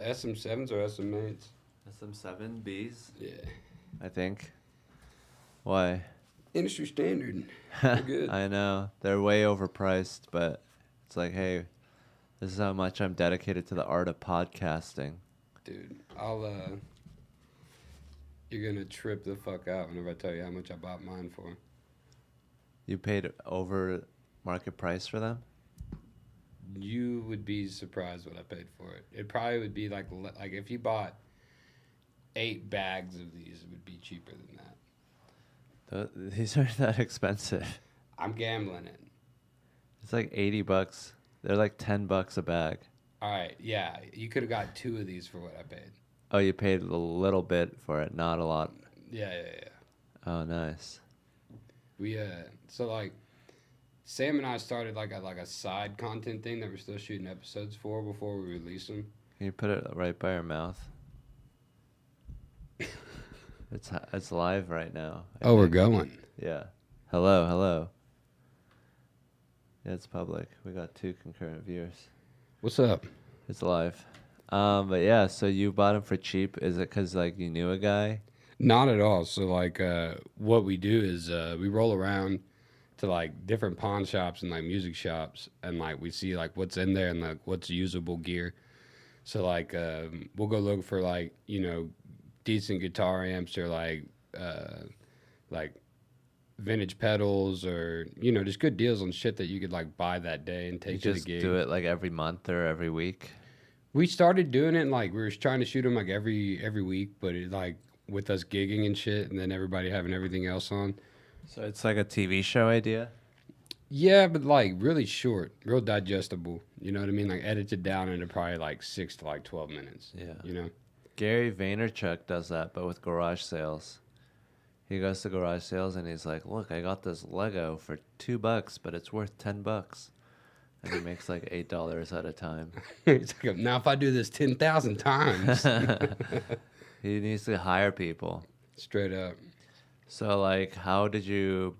SM7s or SM8s? SM7Bs, Yeah. I think. Why? Industry standard. They're good. I know. They're way overpriced, but it's like, hey, this is how much I'm dedicated to the art of podcasting. Dude, you're gonna trip the fuck out whenever I tell you how much I bought mine for. You paid over market price for them? You would be surprised what I paid for it. It probably would be like if you bought 8 bags of these, it would be cheaper than that. These aren't that expensive. I'm gambling it. It's like $80. They're like $10 a bag. All right, yeah, you could have got 2 of these for what I paid. Oh, you paid a little bit for it, not a lot. Yeah. Oh, nice. We so like Sam and I started like a side content thing that we're still shooting episodes for before we release them. Can you put it right by your mouth? It's live right now. Oh, we're going. Yeah. Hello. Yeah, it's public. We got 2 concurrent viewers. What's up? It's live. But yeah, so you bought them for cheap. Is it because like you knew a guy? Not at all. So like what we do is we roll around to like different pawn shops and like music shops, and like we see like what's in there and like what's usable gear. So like we'll go look for like, you know, decent guitar amps or like vintage pedals, or, you know, just good deals on shit that you could like buy that day and take You to the just gig. do it like every month or every week? We started doing it, and like we were trying to shoot them like every week, but it like with us gigging and shit, and then everybody having everything else on. So it's like a TV show idea? Yeah, but like really short, real digestible. You know what I mean? Like edited down into probably like 6 to like 12 minutes. Yeah. You know? Gary Vaynerchuk does that, but with garage sales. He goes to garage sales and he's like, look, I got this Lego for $2, but it's worth $10. And he makes like $8 at a time. It's like, now if I do this 10,000 times. He needs to hire people. Straight up. So like, how did you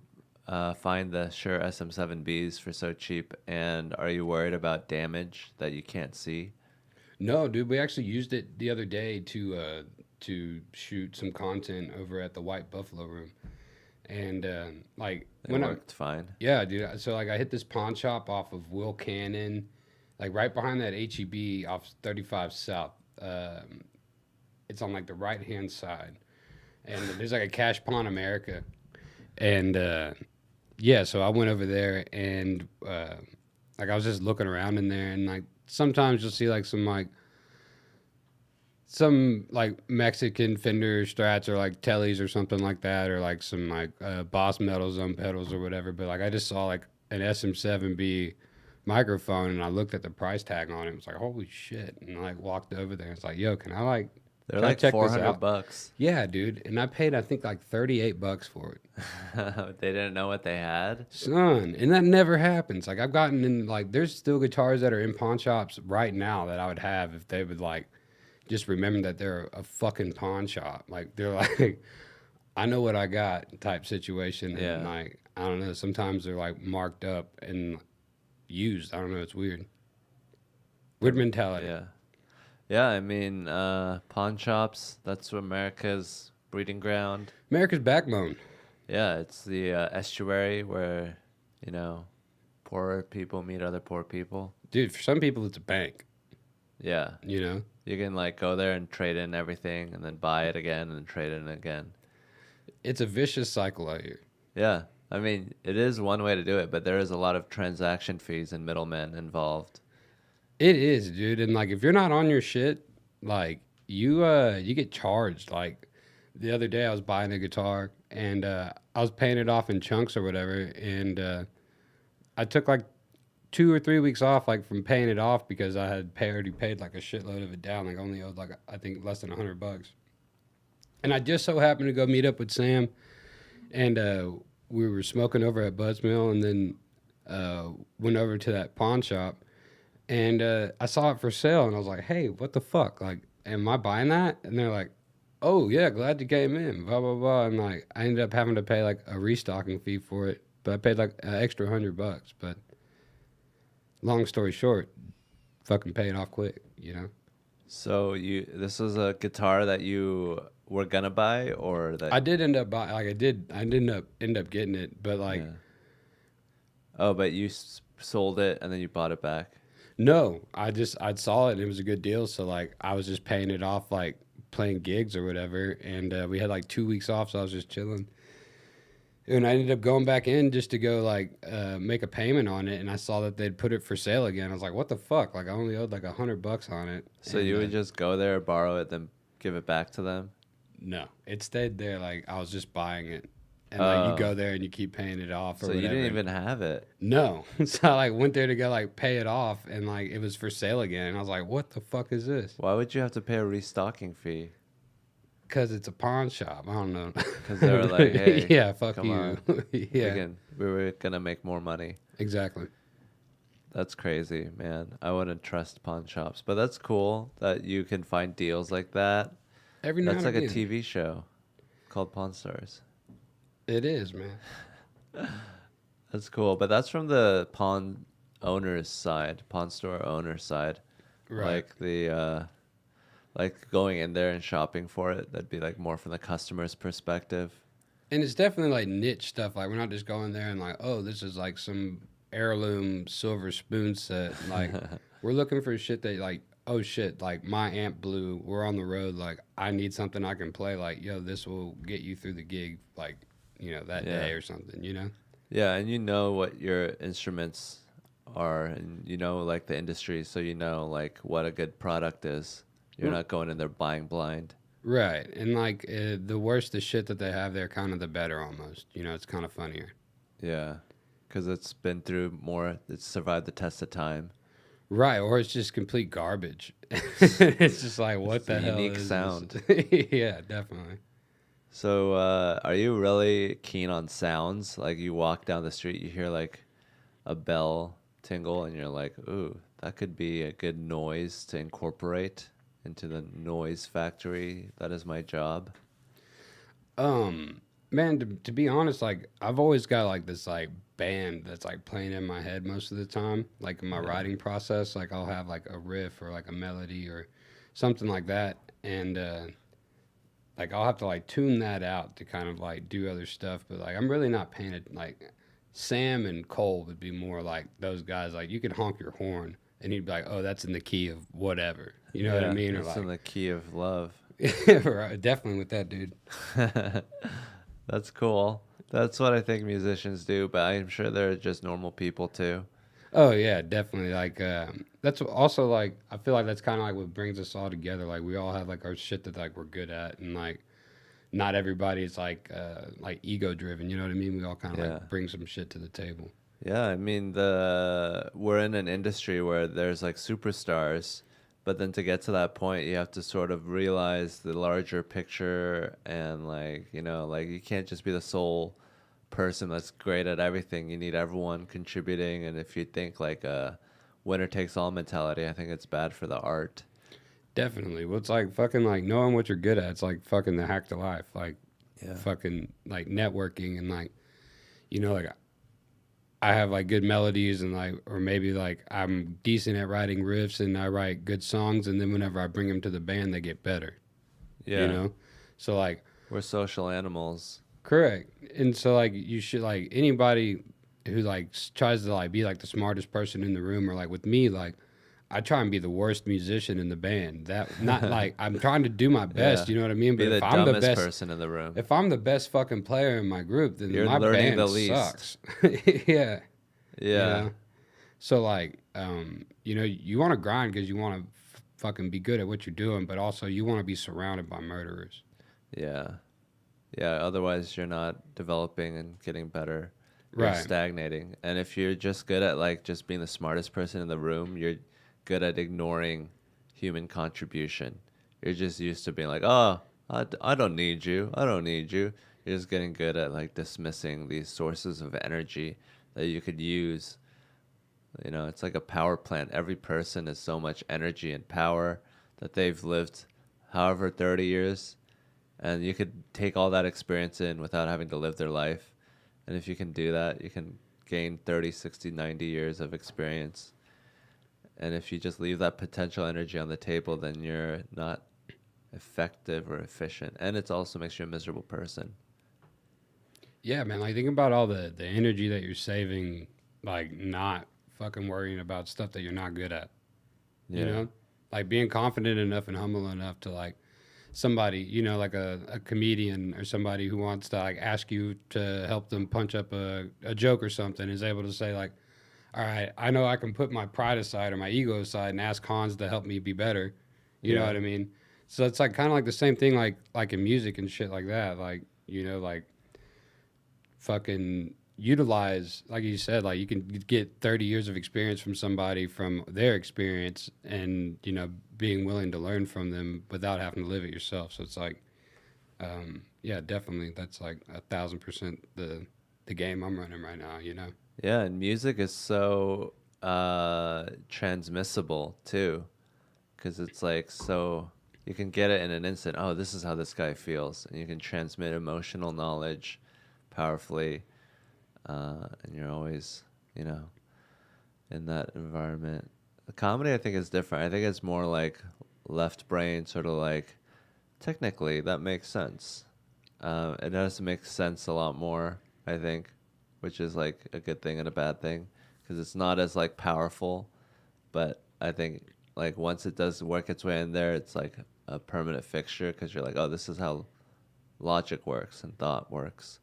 find the Shure SM7Bs for so cheap? And are you worried about damage that you can't see? No, dude, we actually used it the other day to shoot some content over at the White Buffalo Room, and like It worked fine. Yeah, dude. So like I hit this pawn shop off of Will Cannon, like right behind that HEB off 35 South. It's on like the right hand side, and there's like a Cash Pawn America, and yeah, so I went over there and like I was just looking around in there, and like sometimes you'll see like some Mexican Fender Strats or like Tellys or something like that, or like some like Boss Metal Zone pedals or whatever. But like I just saw like an SM7B microphone, and I looked at the price tag on it. It was like, holy shit! And I like walked over there. It's like, yo, can I like? They're Can I like check this out? $400. Yeah, dude. And I paid I think like $38 for it. They didn't know what they had. Son, and that never happens. Like I've gotten in like there's still guitars that are in pawn shops right now that I would have if they would like just remember that they're a fucking pawn shop. Like they're like, I know what I got type situation. Yeah. And like I don't know. Sometimes they're like marked up and used. I don't know. It's weird. Weird mentality. Yeah. Yeah, I mean, pawn shops, that's America's breeding ground. America's backbone. Yeah, it's the estuary where, you know, poor people meet other poor people. Dude, for some people it's a bank. Yeah. You know? You can, like, go there and trade in everything and then buy it again and trade it in again. It's a vicious cycle out here. Yeah. I mean, it is one way to do it, but there is a lot of transaction fees and middlemen involved. It is, dude. And like if you're not on your shit, like you get charged. Like the other day I was buying a guitar and I was paying it off in chunks or whatever, and I took like 2 or 3 weeks off like from paying it off because I had already paid like a shitload of it down. Like only owed like I think less than $100. And I just so happened to go meet up with Sam, and we were smoking over at Bud's Mill, and then went over to that pawn shop. And I saw it for sale, and I was like, hey, what the fuck? Like, am I buying that? And they're like, oh, yeah, glad you came in, blah, blah, blah. And, like, I ended up having to pay, like, a restocking fee for it. But I paid, like, an extra $100. But long story short, fucking pay it off quick, you know? So this was a guitar that you were gonna buy, or that? I did end up buying, like I didn't end up getting it, but like Yeah. Oh, but you sold it and then you bought it back. no, I saw it and it was a good deal, so like I was just paying it off like playing gigs or whatever, and we had like 2 weeks off, so I was just chilling. And I ended up going back in just to go like make a payment on it, and I saw that they'd put it for sale again. I was like, "What the fuck?" Like I only owed like $100 on it. So And you would just go there, borrow it, then give it back to them. no, it stayed there. Like I was just buying it, and like you Oh, go there and you keep paying it off or so you whatever. didn't even have it. No, so I like went there to go like pay it off, and like it was for sale again. And I was like, "What the fuck is this?" Why would you have to pay a restocking fee? Because it's a pawn shop. I don't know. Because they were like, "Hey, yeah, fuck come you. on, yeah, we were gonna make more money." exactly. That's crazy, man. I wouldn't trust pawn shops, but that's cool that you can find deals like that. Every now That's and like a again, TV show called Pawn Stars. it is, man. That's cool, but that's from the pawn owner's side, pawn store owner's side. Right. Like like going in there and shopping for it. That'd be like more from the customer's perspective. And it's definitely like niche stuff. Like we're not just going there and like, oh, this is like some heirloom silver spoon set. Like we're looking for shit that like, oh shit, like my amp blew. We're on the road. Like I need something I can play. Like yo, this will get you through the gig. Like that Yeah. day or something. Yeah, and you know what your instruments are, and you know like the industry, so you know like what a good product is. You're R- not going in there buying blind. Right. And like the worse the shit that they have there, kind of the better almost. It's kind of funnier. Yeah, because it's been through more. It's survived the test of time. Right, or it's just complete garbage. It's just like, what It's the a hell unique is sound. this? Yeah, definitely. So, are you really keen on sounds? Like you walk down the street, you hear like a bell tingle, and you're like, "Ooh, that could be a good noise to incorporate into the noise factory. That is my job." Man, to be honest, like I've always got like this like band that's like playing in my head most of the time. Like in my Yeah. writing process, like I'll have like a riff or like a melody or something like that, and like I'll have to like tune that out to kind of like do other stuff. But like I'm really not paying it. Like Sam and Cole would be more like those guys. like you could honk your horn and he'd be like, "Oh, that's in the key of whatever." You know what I Yeah, mean? Or it's in like, the key of love. right, definitely with that dude. That's cool. That's what I think musicians do, but I'm sure they're just normal people too. Oh yeah, definitely. Like that's also like I feel like that's kind of like what brings us all together. Like we all have like our shit that like we're good at, and like not everybody is like ego driven. You know what I mean? We all kind of Yeah. like bring some shit to the table. Yeah, I mean we're in an industry where there's like superstars, but then to get to that point, you have to sort of realize the larger picture and like, like you can't just be the sole person that's great at everything. You need everyone contributing, and if you think like a winner takes all mentality, I think it's bad for the art. Definitely. Well, it's like fucking like knowing what you're good at. It's like fucking the hack to life. Like Yeah. fucking like networking and like like I have like good melodies and like or maybe like I'm decent at writing riffs and I write good songs and then whenever I bring them to the band they get better. Yeah. So like We're social animals. correct. And so like you should like anybody who like tries to like be like the smartest person in the room or like with me like I try and be the worst musician in the band. That not like I'm trying to do my best, Yeah. you know what I mean? Be But the if I'm the dumbest best person in the room. if I'm the best fucking player in my group, then You're my learning band the least. sucks. Yeah. Yeah. know? So like, you want to grind because you want to fucking be good at what you're doing, but also you want to be surrounded by murderers. Yeah. Yeah, otherwise you're not developing and getting better. You're Right. stagnating. And if you're just good at like just being the smartest person in the room, you're good at ignoring human contribution. You're just used to being like, "Oh, I don't need you. I don't need you." You're just getting good at like dismissing these sources of energy that you could use. It's like a power plant. Every person is so much energy and power that they've lived however 30 years, and you could take all that experience in without having to live their life. And if you can do that, you can gain 30, 60, 90 years of experience. And if you just leave that potential energy on the table, then you're not effective or efficient. And it also makes you a miserable person. Yeah, man. Like think about all the energy that you're saving, like not fucking worrying about stuff that you're not good at. You Yeah. know, like being confident enough and humble enough to like somebody, like a comedian or somebody who wants to like ask you to help them punch up a joke or something is able to say like, all right, I know I can put my pride aside or my ego aside and ask Hans to help me be better. You know Yeah. what I mean? So it's like kind of like the same thing like in music and shit like that. Like, like fucking utilize, like you said, like you can get 30 years of experience from somebody from their experience and, being willing to learn from them without having to live it yourself. So it's like, yeah, definitely. That's like 1,000% the game I'm running right now. Yeah. And music is so transmissible too. Because it's like, so you can get it in an instant. Oh, this is how this guy feels. And you can transmit emotional knowledge powerfully. And you're always, in that environment. The comedy, I think, is different. I think it's more like left brain, sort of like, technically, that makes sense. It does make sense a lot more, I think, which is like a good thing and a bad thing. Because it's not as like powerful. But I think like once it does work its way in there, it's like a permanent fixture because you're like, oh, this is how logic works and thought works.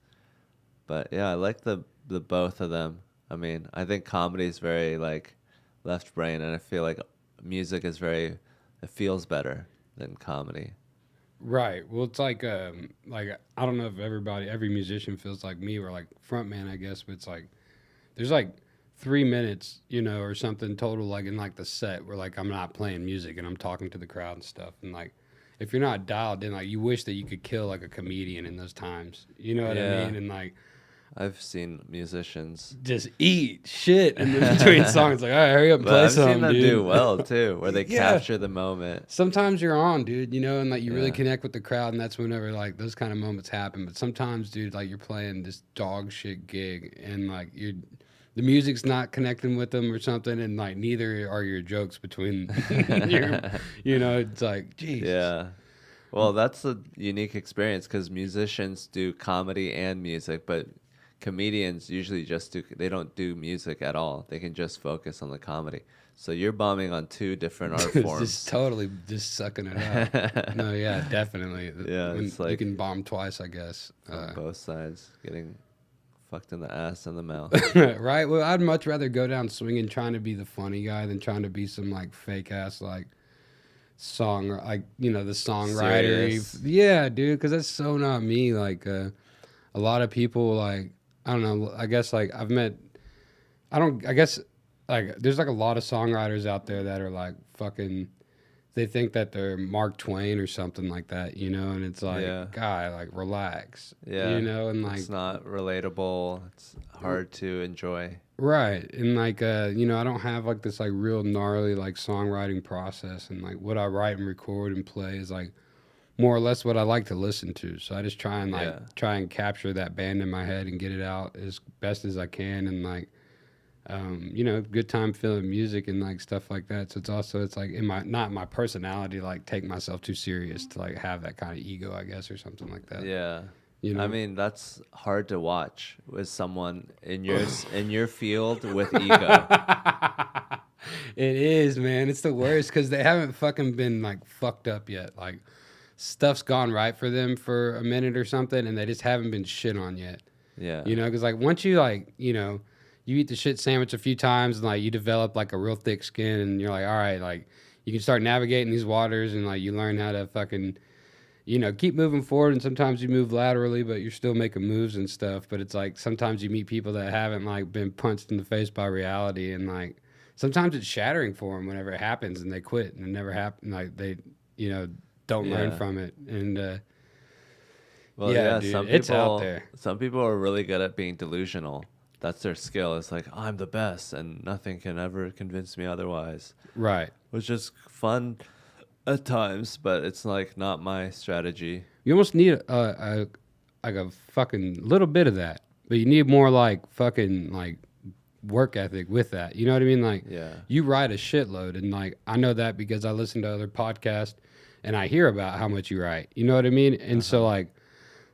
But yeah, I like the both of them. I mean, I think comedy is very like left brain, and I feel like music is very, it feels better than comedy. Right. Well, it's like I don't know if every musician feels like me or like frontman, I guess, but it's like there's like 3 minutes, or something total, like in like the set where like I'm not playing music and I'm talking to the crowd and stuff. And like, if you're not dialed in, like you wish that you could kill like a comedian in those times. You know what I Yeah. mean? And like, I've seen musicians, just eat shit in between songs. Like, all right, hurry up and but play I've something, seen them dude. do well too, where they Yeah. capture the moment. Sometimes you're on, dude, and like you really Yeah. connect with the crowd, and that's whenever like those kind of moments happen. But sometimes, dude, like you're playing this dog shit gig, and like the music's not connecting with them or something, and like neither are your jokes between it's like, Jesus. Yeah. Well, that's a unique experience because musicians do comedy and music, but comedians usually they don't do music at all. They can just focus on the comedy. So you're bombing on two different art forms. Just totally just sucking it out. No, yeah, definitely. Yeah, it's like you can bomb twice, I guess. on both sides, getting fucked in the ass and the mouth. Right? Well, I'd much rather go down swinging trying to be the funny guy than trying to be some like fake ass like song, like the songwriter. Serious. Yeah, dude, because that's so not me. Like a lot of people, like I don't know. I guess like I've met. I guess like there's like a lot of songwriters out there that are like fucking. They think that they're Mark Twain or something like that, and it's like, Yeah. guy, like relax, Yeah. and like It's not relatable. It's hard to enjoy. right, and like I don't have like this like real gnarly like songwriting process, and like what I write and record and play is like more or less what I like to listen to. So I just try and capture that band in my head and get it out as best as I can, and like good time feeling music and like stuff like that. So it's like not my personality to like take myself too serious to like have that kind of ego, I guess, or something like that. Yeah. I mean, that's hard to watch with someone in your field with ego. It is, man. It's the worst because they haven't fucking been like fucked up yet. Like stuff's gone right for them for a minute or something, and they just haven't been shit on yet. Yeah. Because like once you like you eat the shit sandwich a few times and like you develop like a real thick skin and you're like, all right, like you can start navigating these waters and like you learn how to fucking keep moving forward. And sometimes you move laterally, but you're still making moves and stuff. But it's like sometimes you meet people that haven't like been punched in the face by reality, and like sometimes it's shattering for them whenever it happens and they quit and it never happened. Like they don't learn from it. And well, yeah, dude, it's out there. Some people are really good at being delusional. That's their skill. It's like, I'm the best and nothing can ever convince me otherwise. Right. Which is fun at times, but it's like not my strategy. You almost need a fucking little bit of that, but you need more like fucking like work ethic with that. You know what I mean? Like, Yeah. you write a shitload, and like I know that because I listen to other podcasts and I hear about how much you write. You know what I mean? And so like,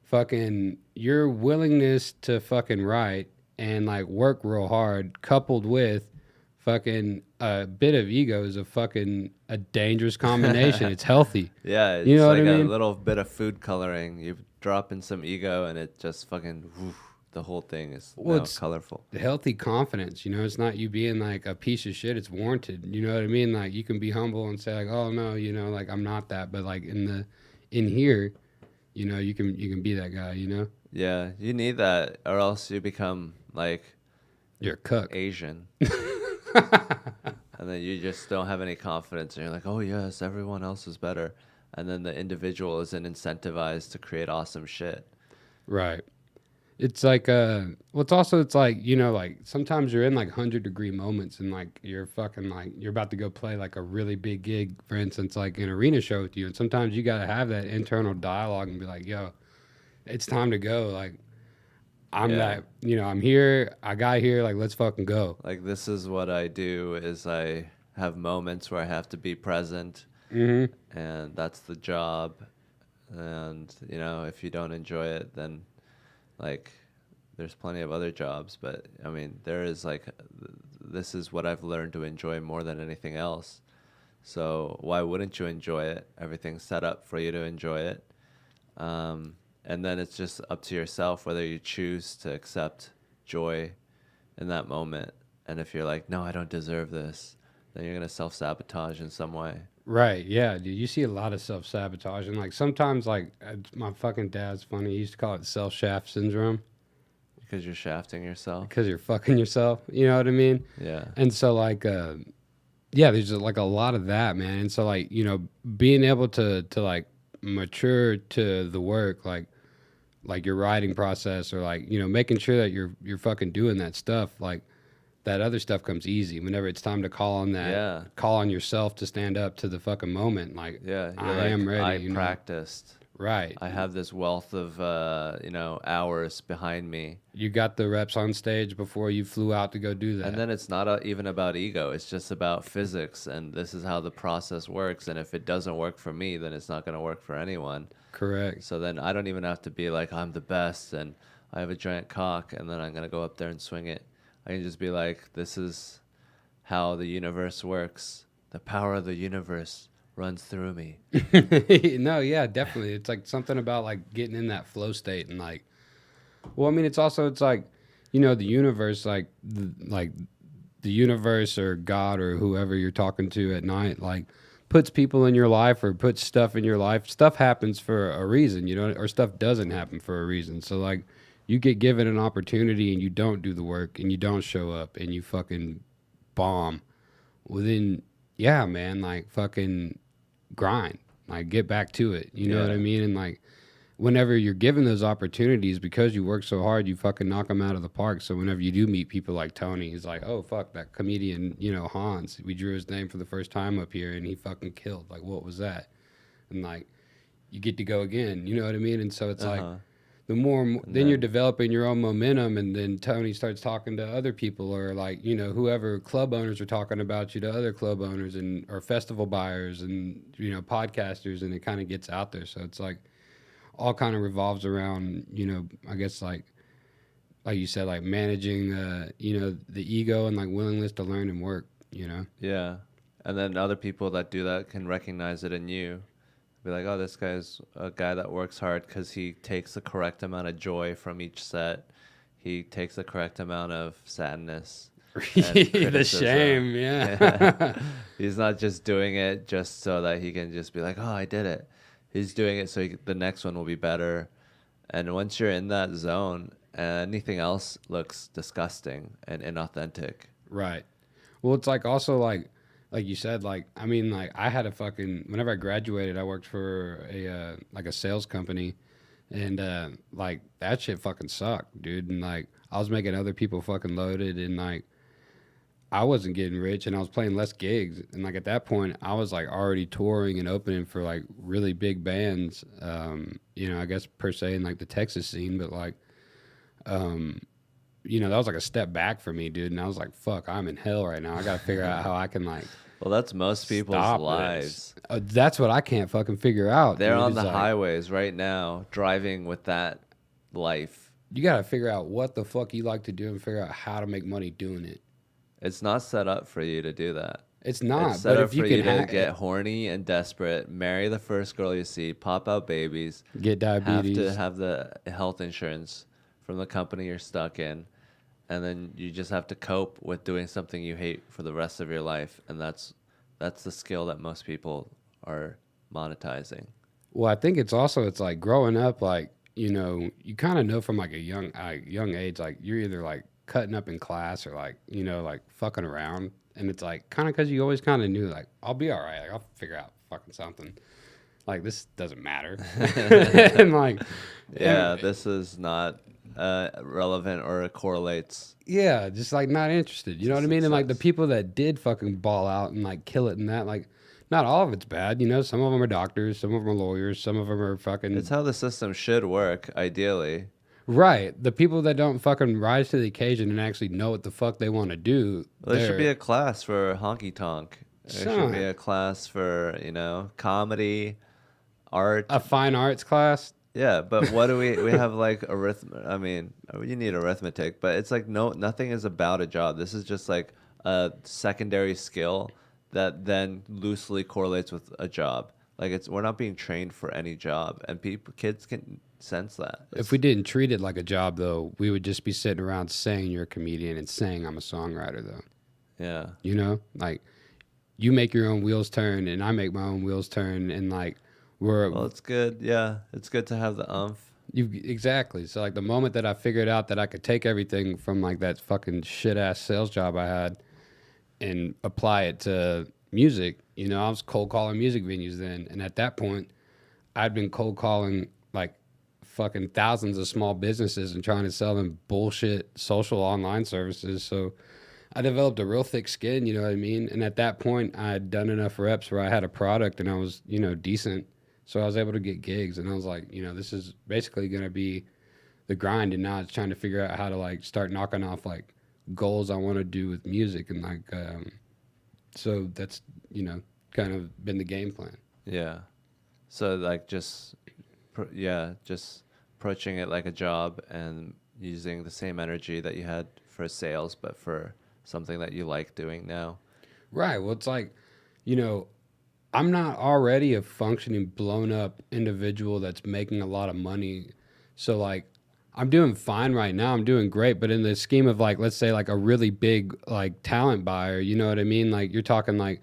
fucking your willingness to fucking write and like work real hard, coupled with fucking a bit of ego, is a fucking a dangerous combination. It's healthy. Yeah, You it's know what like I a mean? little bit of food coloring. You drop in some ego, and it just fucking woof, the whole thing is Well, now it's colorful. healthy confidence. You know, it's not you being like a piece of shit. It's warranted. You know what I mean? Like you can be humble and say like, oh no, you know, like I'm not that. But like in here, you know, you can be that guy. You know, Yeah, you need that, or else you become like you're a cuck. Asian, and then you just don't have any confidence, and you're like, oh yes, everyone else is better, and then the individual isn't incentivized to create awesome shit. Right. It's like well it's also it's like, you know, like sometimes you're in like 100-degree moments and like you're fucking like you're about to go play like a really big gig, for instance, like an arena show with you, and sometimes you got to have that internal dialogue and be like, yo, it's time to go. Like I'm Yeah. that, you know, I'm here, I got here, like let's fucking go. Like this is what I do is I have moments where I have to be present, Mm-hmm. and that's the job. And you know, if you don't enjoy it, then like there's plenty of other jobs, but I mean there is like this is what I've learned to enjoy more than anything else. So why wouldn't you enjoy it? Everything's set up for you to enjoy it. And then it's just up to yourself whether you choose to accept joy in that moment. And if you're like, no, I don't deserve this, then you're going to self-sabotage in some way. Right, yeah, dude. You see a lot of self-sabotage, and like sometimes like my fucking dad's funny. He used to call it self-shaft syndrome Because you're shafting yourself. because you're fucking yourself. You know what I mean? Yeah. And so like yeah, there's like a lot of that, man. And so like, you know, being able to like mature to the work, like your writing process, or like, you know, making sure that you're fucking doing that stuff, like that other stuff comes easy whenever it's time to call on that, Yeah. call on yourself to stand up to the fucking moment. Like, Yeah. You're I like, am ready. I you know? practiced. Right. I have this wealth of, you know, hours behind me. You got the reps on stage before you flew out to go do that. And then it's not even about ego. It's just about physics. And this is how the process works. And if it doesn't work for me, then it's not going to work for anyone. Correct. So then I don't even have to be like, I'm the best and I have a giant cock and then I'm going to go up there and swing it. I can just be like, this is how the universe works. The power of the universe runs through me. No, yeah, definitely. It's like something about like getting in that flow state and like, well, I mean, it's also, it's like, you know, the universe, like the universe or God or whoever you're talking to at night, like puts people in your life or puts stuff in your life. Stuff happens for a reason, you know, or stuff doesn't happen for a reason. So like you get given an opportunity and you don't do the work and you don't show up and you fucking bomb. Well then, yeah, man, like fucking grind, like get back to it. You know what I mean? And like whenever you're given those opportunities, because you work so hard, you fucking knock them out of the park. So whenever you do meet people like Tony, he's like, oh fuck, that comedian, you know, Hans, we drew his name for the first time up here and he fucking killed. Like, what was that? And like you get to go again, you know what I mean? And so it's like the more then you're developing your own momentum, and then Tony starts talking to other people, or like, you know, whoever club owners are talking about you to other club owners and or festival buyers and, you know, podcasters, and it kind of gets out there. So it's like all kind of revolves around, you know, I guess like you said, like managing you know, the ego and like willingness to learn and work, you know. Yeah. And then other people that do that can recognize it in you. Be like, oh, this guy's a guy that works hard because he takes the correct amount of joy from each set. He takes the correct amount of sadness. The shame, yeah. He's not just doing it just so that he can just be like, oh, I did it. He's doing it so the next one will be better. And once you're in that zone, anything else looks disgusting and inauthentic. Right. Well, it's like also like you said, like, I mean, like I had a fucking, whenever I graduated, I worked for a like a sales company, and like that shit fucking sucked, dude. And like I was making other people fucking loaded, and like I wasn't getting rich, and I was playing less gigs. And like at that point, I was like already touring and opening for like really big bands, you know, I guess per se in like the Texas scene, but like that was like a step back for me, dude. And I was like, fuck, I'm in hell right now. I got to figure out how I can like Well, that's most people's stop lives. this. That's what I can't fucking figure out, They're dude. on It's the like, highways right now, driving with that life. you got to figure out what the fuck you like to do and figure out how to make money doing it. It's not set up for you to do that. It's not, It's set but up if you for can you to get horny and desperate, marry the first girl you see, pop out babies, get have diabetes, to have the health insurance from the company you're stuck in, and then you just have to cope with doing something you hate for the rest of your life, and that's the skill that most people are monetizing. well, I think it's like growing up, like, you kind of know from like a young age, like you're either like cutting up in class or like, like fucking around. And it's like kind of because you always kind of knew like, I'll be all right. Like, I'll figure out fucking something. Like, this doesn't matter. And like, Yeah, and- this is not relevant or it correlates. yeah, just like not interested. You know what I mean? And like the Success. people that did fucking ball out and like kill it in that, like, not all of it's bad. Some of them are doctors, some of them are lawyers, some of them are fucking. It's how the system should work, ideally. Right. The people that don't fucking rise to the occasion and actually know what the fuck they want to do. There should be they're- a class for honky tonk. There should be Son. a class for, comedy, art. a fine arts class. Yeah, but what do we have like arithmetic? I mean, you need arithmetic, but it's like nothing is about a job. This is just like a secondary skill that then loosely correlates with a job. Like we're not being trained for any job, and kids can sense that. If we didn't treat it like a job, though, we would just be sitting around saying you're a comedian and saying I'm a songwriter, though. Yeah. Like you make your own wheels turn and I make my own wheels turn, and like Well, it's good. Yeah, it's good to have the exactly. So like the moment that I figured out that I could take everything from like that fucking shit ass sales job I had and apply it to music, I was cold calling music venues then, and at that point, I'd been cold calling like fucking thousands of small businesses and trying to sell them bullshit social online services. So I developed a real thick skin, you know what I mean? And at that point, I had done enough reps where I had a product and I was, decent. So I was able to get gigs, and I was like, this is basically going to be the grind. And now it's trying to figure out how to like start knocking off like goals I want to do with music. And like, so that's, kind of been the game plan. Yeah. So like just approaching it like a job and using the same energy that you had for sales, but for something that you like doing now. Right. Well, it's like, I'm not already a functioning, blown up individual that's making a lot of money. So, like, I'm doing fine right now. I'm doing great. But in the scheme of, like, let's say, like, a really big, like, talent buyer, you know what I mean? Like, you're talking, like,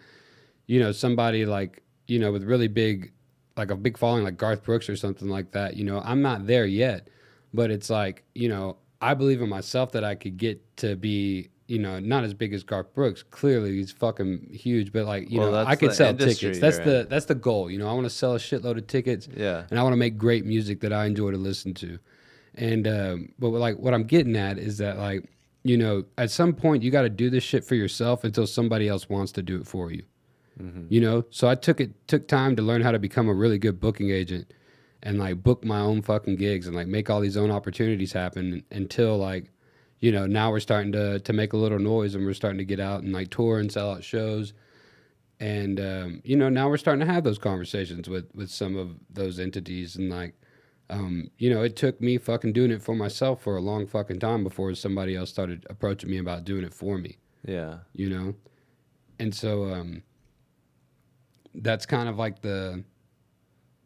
somebody, like, with really big, like, a big following, like Garth Brooks or something like that. I'm not there yet. But it's like, I believe in myself that I could get to be, not as big as Garth Brooks. Clearly, he's fucking huge, but like, I could sell tickets. That's the goal. I want to sell a shitload of tickets. Yeah. And I want to make great music that I enjoy to listen to. And but like what I'm getting at is that like, at some point you got to do this shit for yourself until somebody else wants to do it for you. Mm-hmm. So I took time to learn how to become a really good booking agent and like book my own fucking gigs and like make all these own opportunities happen until like, now we're starting to make a little noise and we're starting to get out and like tour and sell out shows. And, now we're starting to have those conversations with some of those entities. And like, it took me fucking doing it for myself for a long fucking time before somebody else started approaching me about doing it for me. Yeah. And so, that's kind of like the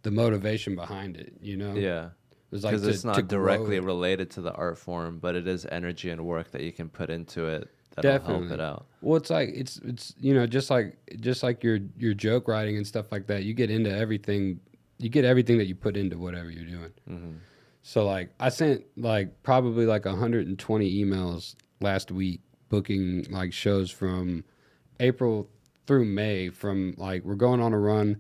motivation behind it, Yeah. It's like Because it's not to directly grow. related to the art form, but it is energy and work that you can put into it that'll help it out. Well, it's like it's just like your joke writing and stuff like that. You get into everything. You get everything that you put into whatever you're doing. Mm-hmm. So like I sent like probably like 120 emails last week booking like shows from April through May. From like we're going on a run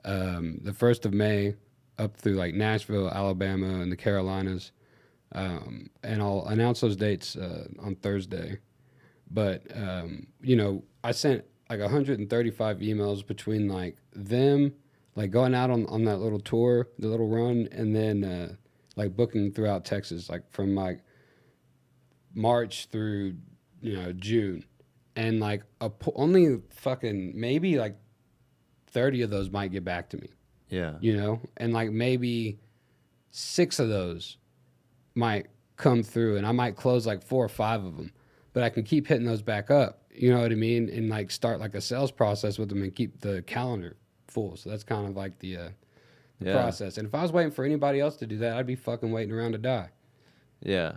the 1st of May up through like Nashville, Alabama, and the Carolinas. And I'll announce those dates on Thursday. But, I sent like 135 emails between like them, like going out on that little tour, the little run, and then like booking throughout Texas, like from like March through, June. And like only fucking maybe like 30 of those might get back to me, Yeah. and like maybe 6 of those might come through and I might close like 4 or 5 of them, but I can keep hitting those back up. You know what I mean? And like start like a sales process with them and keep the calendar full. So that's kind of like the process. And if I was waiting for anybody else to do that, I'd be fucking waiting around to die. Yeah.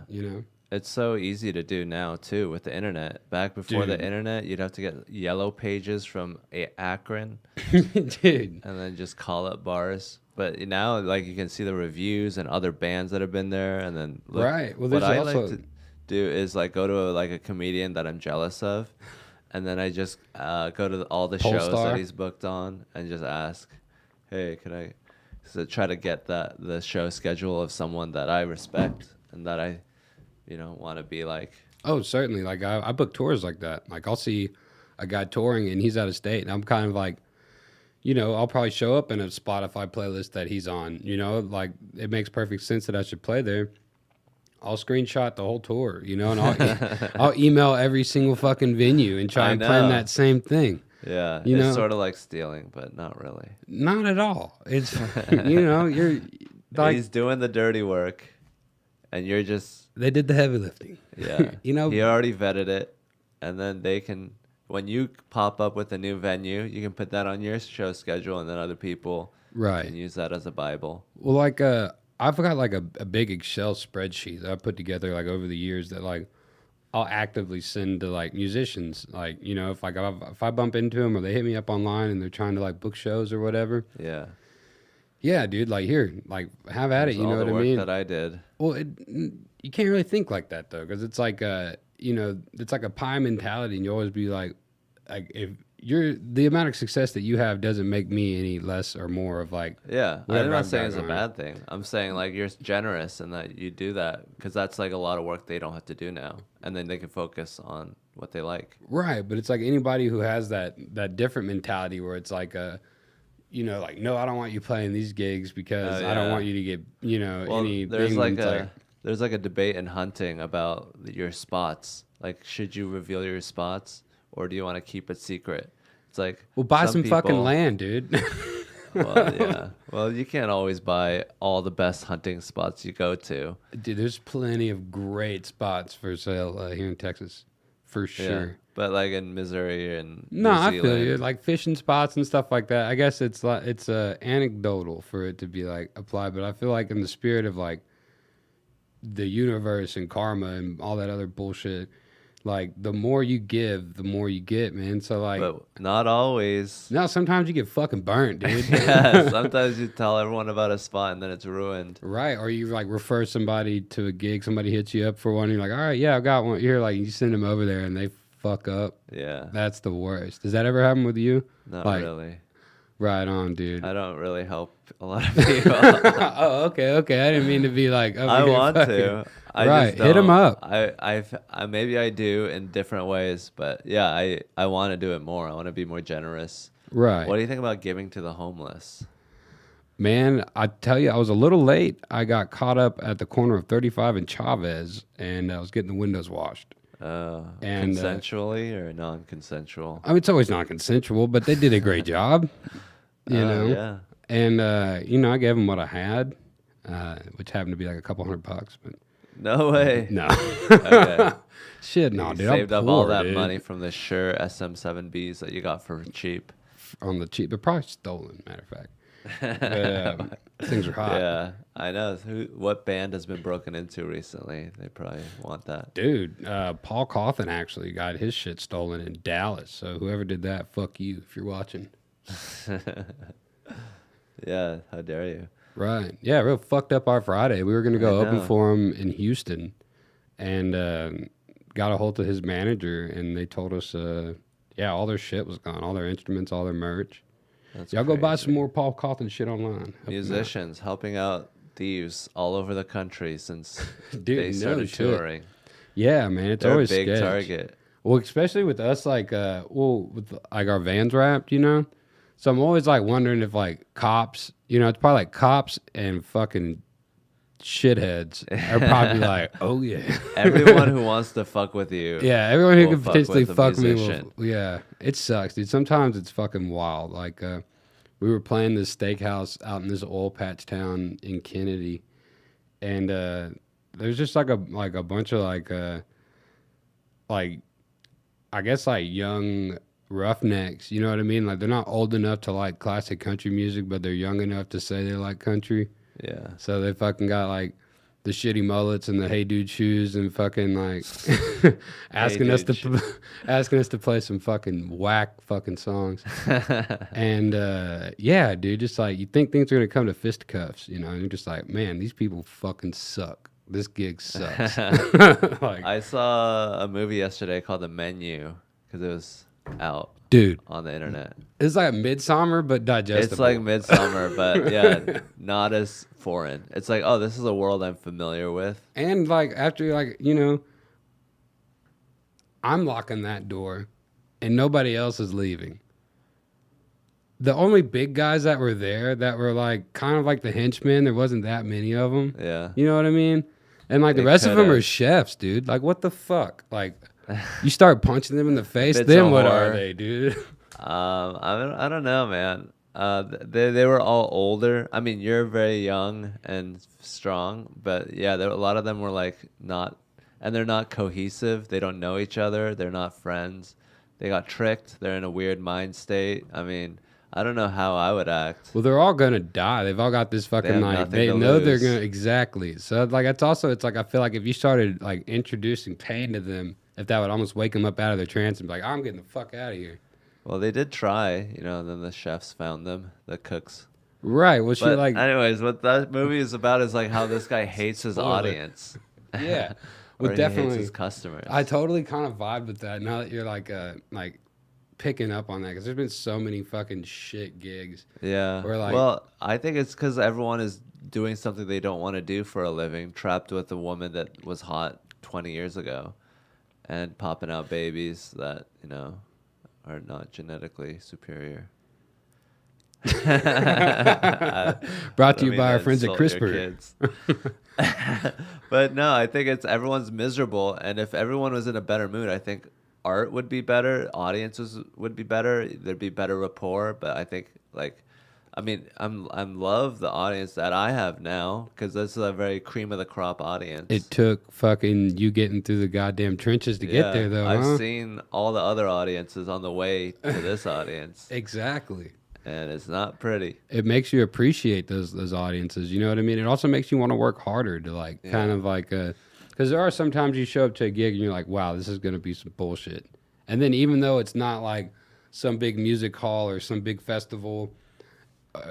It's so easy to do now too with the internet. Back before the internet, you'd have to get yellow pages from Akron, dude, and then just call up bars. But now, like, you can see the reviews and other bands that have been there, and then look, right. Well, what I like to do is like go to like a comedian that I'm jealous of, and then I just go to all the shows that he's booked on and just ask, hey, can I try to get the show schedule of someone that I respect and that I want to be like. Oh, certainly. Like I book tours like that. Like I'll see a guy touring and he's out of state, and I'm kind of like, I'll probably show up in a Spotify playlist that he's on. Like it makes perfect sense that I should play there. I'll screenshot the whole tour, and I'll email every single fucking venue and try and plan that same thing. Yeah, it's sort of like stealing, but not really. Not at all. It's you're like, he's doing the dirty work, and you're just. They did the heavy lifting. Yeah. He already vetted it, and then they can, when you pop up with a new venue, you can put that on your show schedule, and then other people can use that as a Bible. Well, like I've got like a big Excel spreadsheet that I put together like over the years that like I'll actively send to like musicians. Like, if I bump into them or they hit me up online and they're trying to like book shows or whatever. Yeah. Yeah, dude, like here, like have at it, you know what I mean? That I did. Well, you can't really think like that though, because it's like it's like a pie mentality, and you always be like if the amount of success that you have doesn't make me any less or more of like. Yeah, I'm not saying it's a bad thing. I'm saying like you're generous and that you do that because that's like a lot of work they don't have to do now, and then they can focus on what they like. Right, but it's like anybody who has that different mentality where it's like like, no, I don't want you playing these gigs because I don't want you to get, any. There's like a debate in hunting about your spots. Like, should you reveal your spots or do you want to keep it secret? It's like, well, buy some fucking land, dude. Well, yeah. Well, you can't always buy all the best hunting spots you go to. Dude, there's plenty of great spots for sale here in Texas, for sure. Yeah. But like in Missouri and New Zealand. I feel you. Like fishing spots and stuff like that. I guess it's like it's anecdotal for it to be like applied, but I feel like in the spirit of like the universe and karma and all that other bullshit, like the more you give, the more you get, man. So like, but not always. No, sometimes you get fucking burnt, dude. Yeah, sometimes you tell everyone about a spot and then it's ruined. Right, or you like refer somebody to a gig. Somebody hits you up for one. And you're like, all right, yeah, I got one here. Like you send them over there and they fuck up. Yeah, that's the worst. Does that ever happen with you? Not really. Right on, dude. I don't really help a lot of people. Oh, okay. I didn't mean to be like. I want to. I right, just don't. Hit them up. I maybe I do in different ways, but yeah, I want to do it more. I want to be more generous. Right. What do you think about giving to the homeless? Man, I tell you, I was a little late. I got caught up at the corner of 35 and Chavez, and I was getting the windows washed. And consensually or non-consensual? I mean, it's always non-consensual, but they did a great job. You know? Yeah. And, I gave them what I had, which happened to be like a couple $100, but. No way. No. Okay. Shit, no, dude. Saved up all that money from the Shure SM7Bs that you got for cheap. On the cheap. They're probably stolen, matter of fact. But, things are hot. Yeah, I know. What band has been broken into recently? They probably want that. Dude, Paul Cawthon actually got his shit stolen in Dallas. So whoever did that, fuck you if you're watching. Yeah, how dare you? Right. Yeah, real fucked up our Friday. We were going to go open for him in Houston and got a hold of his manager, and they told us, all their shit was gone. All their instruments, all their merch. Y'all go buy some more Paul Cawthon shit online. Musicians helping out thieves all over the country since they started touring. Yeah, man. They're always a big target. Well, especially with us, with our vans wrapped, So I'm always like wondering if like cops, it's probably like cops and fucking shitheads are probably like, oh yeah. Everyone who wants to fuck with you. Yeah, everyone who will could potentially with a fuck me musician. will. Yeah, it sucks, dude. Sometimes it's fucking wild. Like, we were playing this steakhouse out in this oil patch town in Kennedy, and there's just like a bunch of like I guess like young roughnecks. You know what I mean? Like they're not old enough to like classic country music, but they're young enough to say they like country. Yeah. So they fucking got like the shitty mullets and the hey dude shoes and fucking like asking us to asking us to play some fucking whack fucking songs. And yeah, dude, just like you think things are gonna come to fisticuffs, you know? And you're just like, man, these people fucking suck. This gig sucks. Like, I saw a movie yesterday called The Menu because it was out, dude, on the internet. It's like Midsummer, but digestible. It's like Midsummer, but yeah, not as foreign. It's like, oh, this is a world I'm familiar with. And like after like, you know, I'm locking that door and nobody else is leaving. The only big guys that were there that were like kind of like the henchmen, there wasn't that many of them. Yeah. You know what I mean? And like the rest of them are chefs, dude. Like what the fuck? Like you start punching them in the face, then what are they, dude? I don't know, man. They were all older. I mean, you're very young and strong, but yeah, a lot of them were like not, and they're not cohesive. They don't know each other. They're not friends. They got tricked. They're in a weird mind state. I mean, I don't know how I would act. Well, they're all gonna die. They've all got this fucking like they know they're gonna exactly. So like it's like I feel like if you started like introducing pain to them, if that would almost wake them up out of their trance and be like, I'm getting the fuck out of here. Well, they did try, you know, and then the chefs found them, the cooks. Right. Well, she like. Anyways, what that movie is about is like how this guy hates his audience. Yeah. Well, Well, definitely. He hates his customers. I totally kind of vibe with that now that you're like picking up on that because there's been so many fucking shit gigs. Yeah. Where like, well, I think it's because everyone is doing something they don't want to do for a living, trapped with a woman that was hot 20 years ago, and popping out babies that, you know, are not genetically superior. Brought to you by our friends at CRISPR. But no, I think it's everyone's miserable, and if everyone was in a better mood, I think art would be better, audiences would be better, there'd be better rapport. But I think like, I mean, I'm love the audience that I have now because this is a very cream of the crop audience. It took fucking you getting through the goddamn trenches to get there, though. I've seen all the other audiences on the way to this audience. Exactly. And it's not pretty. It makes you appreciate those audiences. You know what I mean? It also makes you want to work harder to like kind of like because there are sometimes you show up to a gig and you're like, wow, this is gonna be some bullshit. And then even though it's not like some big music hall or some big festival,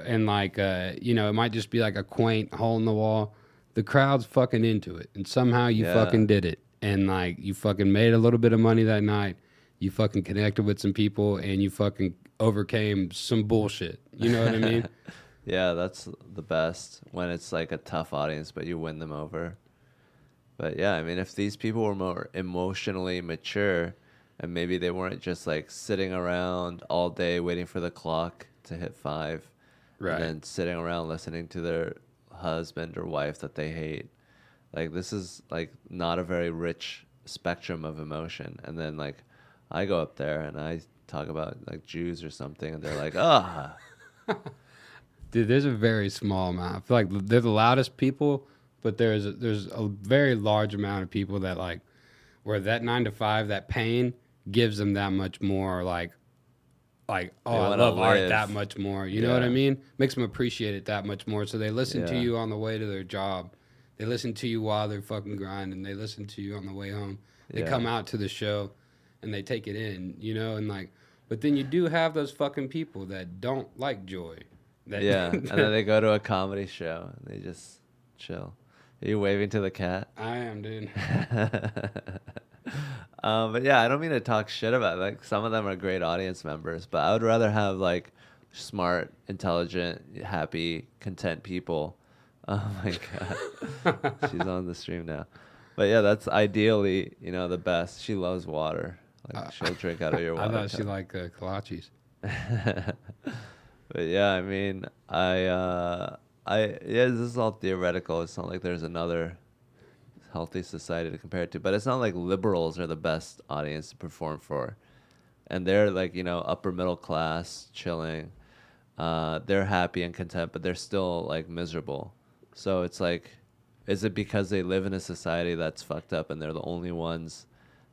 and like you know, it might just be like a quaint hole in the wall, the crowd's fucking into it, and somehow you fucking did it, and like you fucking made a little bit of money that night. You fucking connected with some people, and you fucking overcame some bullshit. You know what I mean? Yeah, that's the best when it's like a tough audience, but you win them over. But yeah, I mean, if these people were more emotionally mature and maybe they weren't just like sitting around all day waiting for the clock to hit 5, right, and then sitting around listening to their husband or wife that they hate. Like, this is like not a very rich spectrum of emotion. And then like I go up there and I talk about like Jews or something, and they're like, ah. Dude, there's a very small amount. I feel like they're the loudest people, but there's a very large amount of people that like, where that 9 to 5, that pain gives them that much more like oh, I love art that much more. You know what I mean? Makes them appreciate it that much more. So they listen to you on the way to their job. They listen to you while they're fucking grinding. They listen to you on the way home. They come out to the show and they take it in, you know, and like, but then you do have those fucking people that don't like joy. And then they go to a comedy show and they just chill. Are you waving to the cat? I am, dude. But yeah, I don't mean to talk shit about it. Like, some of them are great audience members, but I would rather have like smart, intelligent, happy, content people. Oh my god, she's on the stream now. But yeah, that's ideally, you know, the best. She loves water. Like, she'll drink out of your water. I thought she liked kolaches. But yeah, I mean, I Yeah, this is all theoretical. It's not like there's another healthy society to compare it to, but it's not like liberals are the best audience to perform for, and they're like, you know, upper middle class, chilling. They're happy and content, but they're still like miserable. So it's like, is it because they live in a society that's fucked up and they're the only ones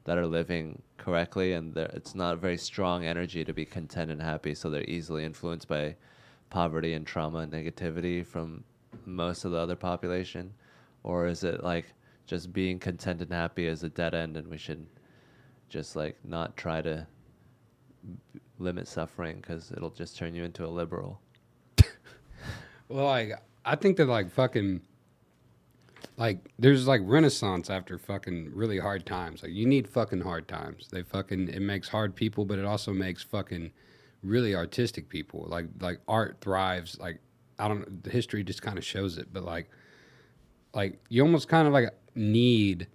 that are living correctly, and it's not very strong energy to be content and happy, so they're easily influenced by poverty and trauma and negativity from most of the other population? Or is it like just being content and happy is a dead end, and we should just like not try to limit suffering because it'll just turn you into a liberal? Well, like, I think that, like, fucking, like, there's, like, renaissance after fucking really hard times. Like, you need fucking hard times. It makes hard people, but it also makes fucking really artistic people. Like art thrives. Like, I don't, the history just kind of shows it, but, like, you almost kind of, like, need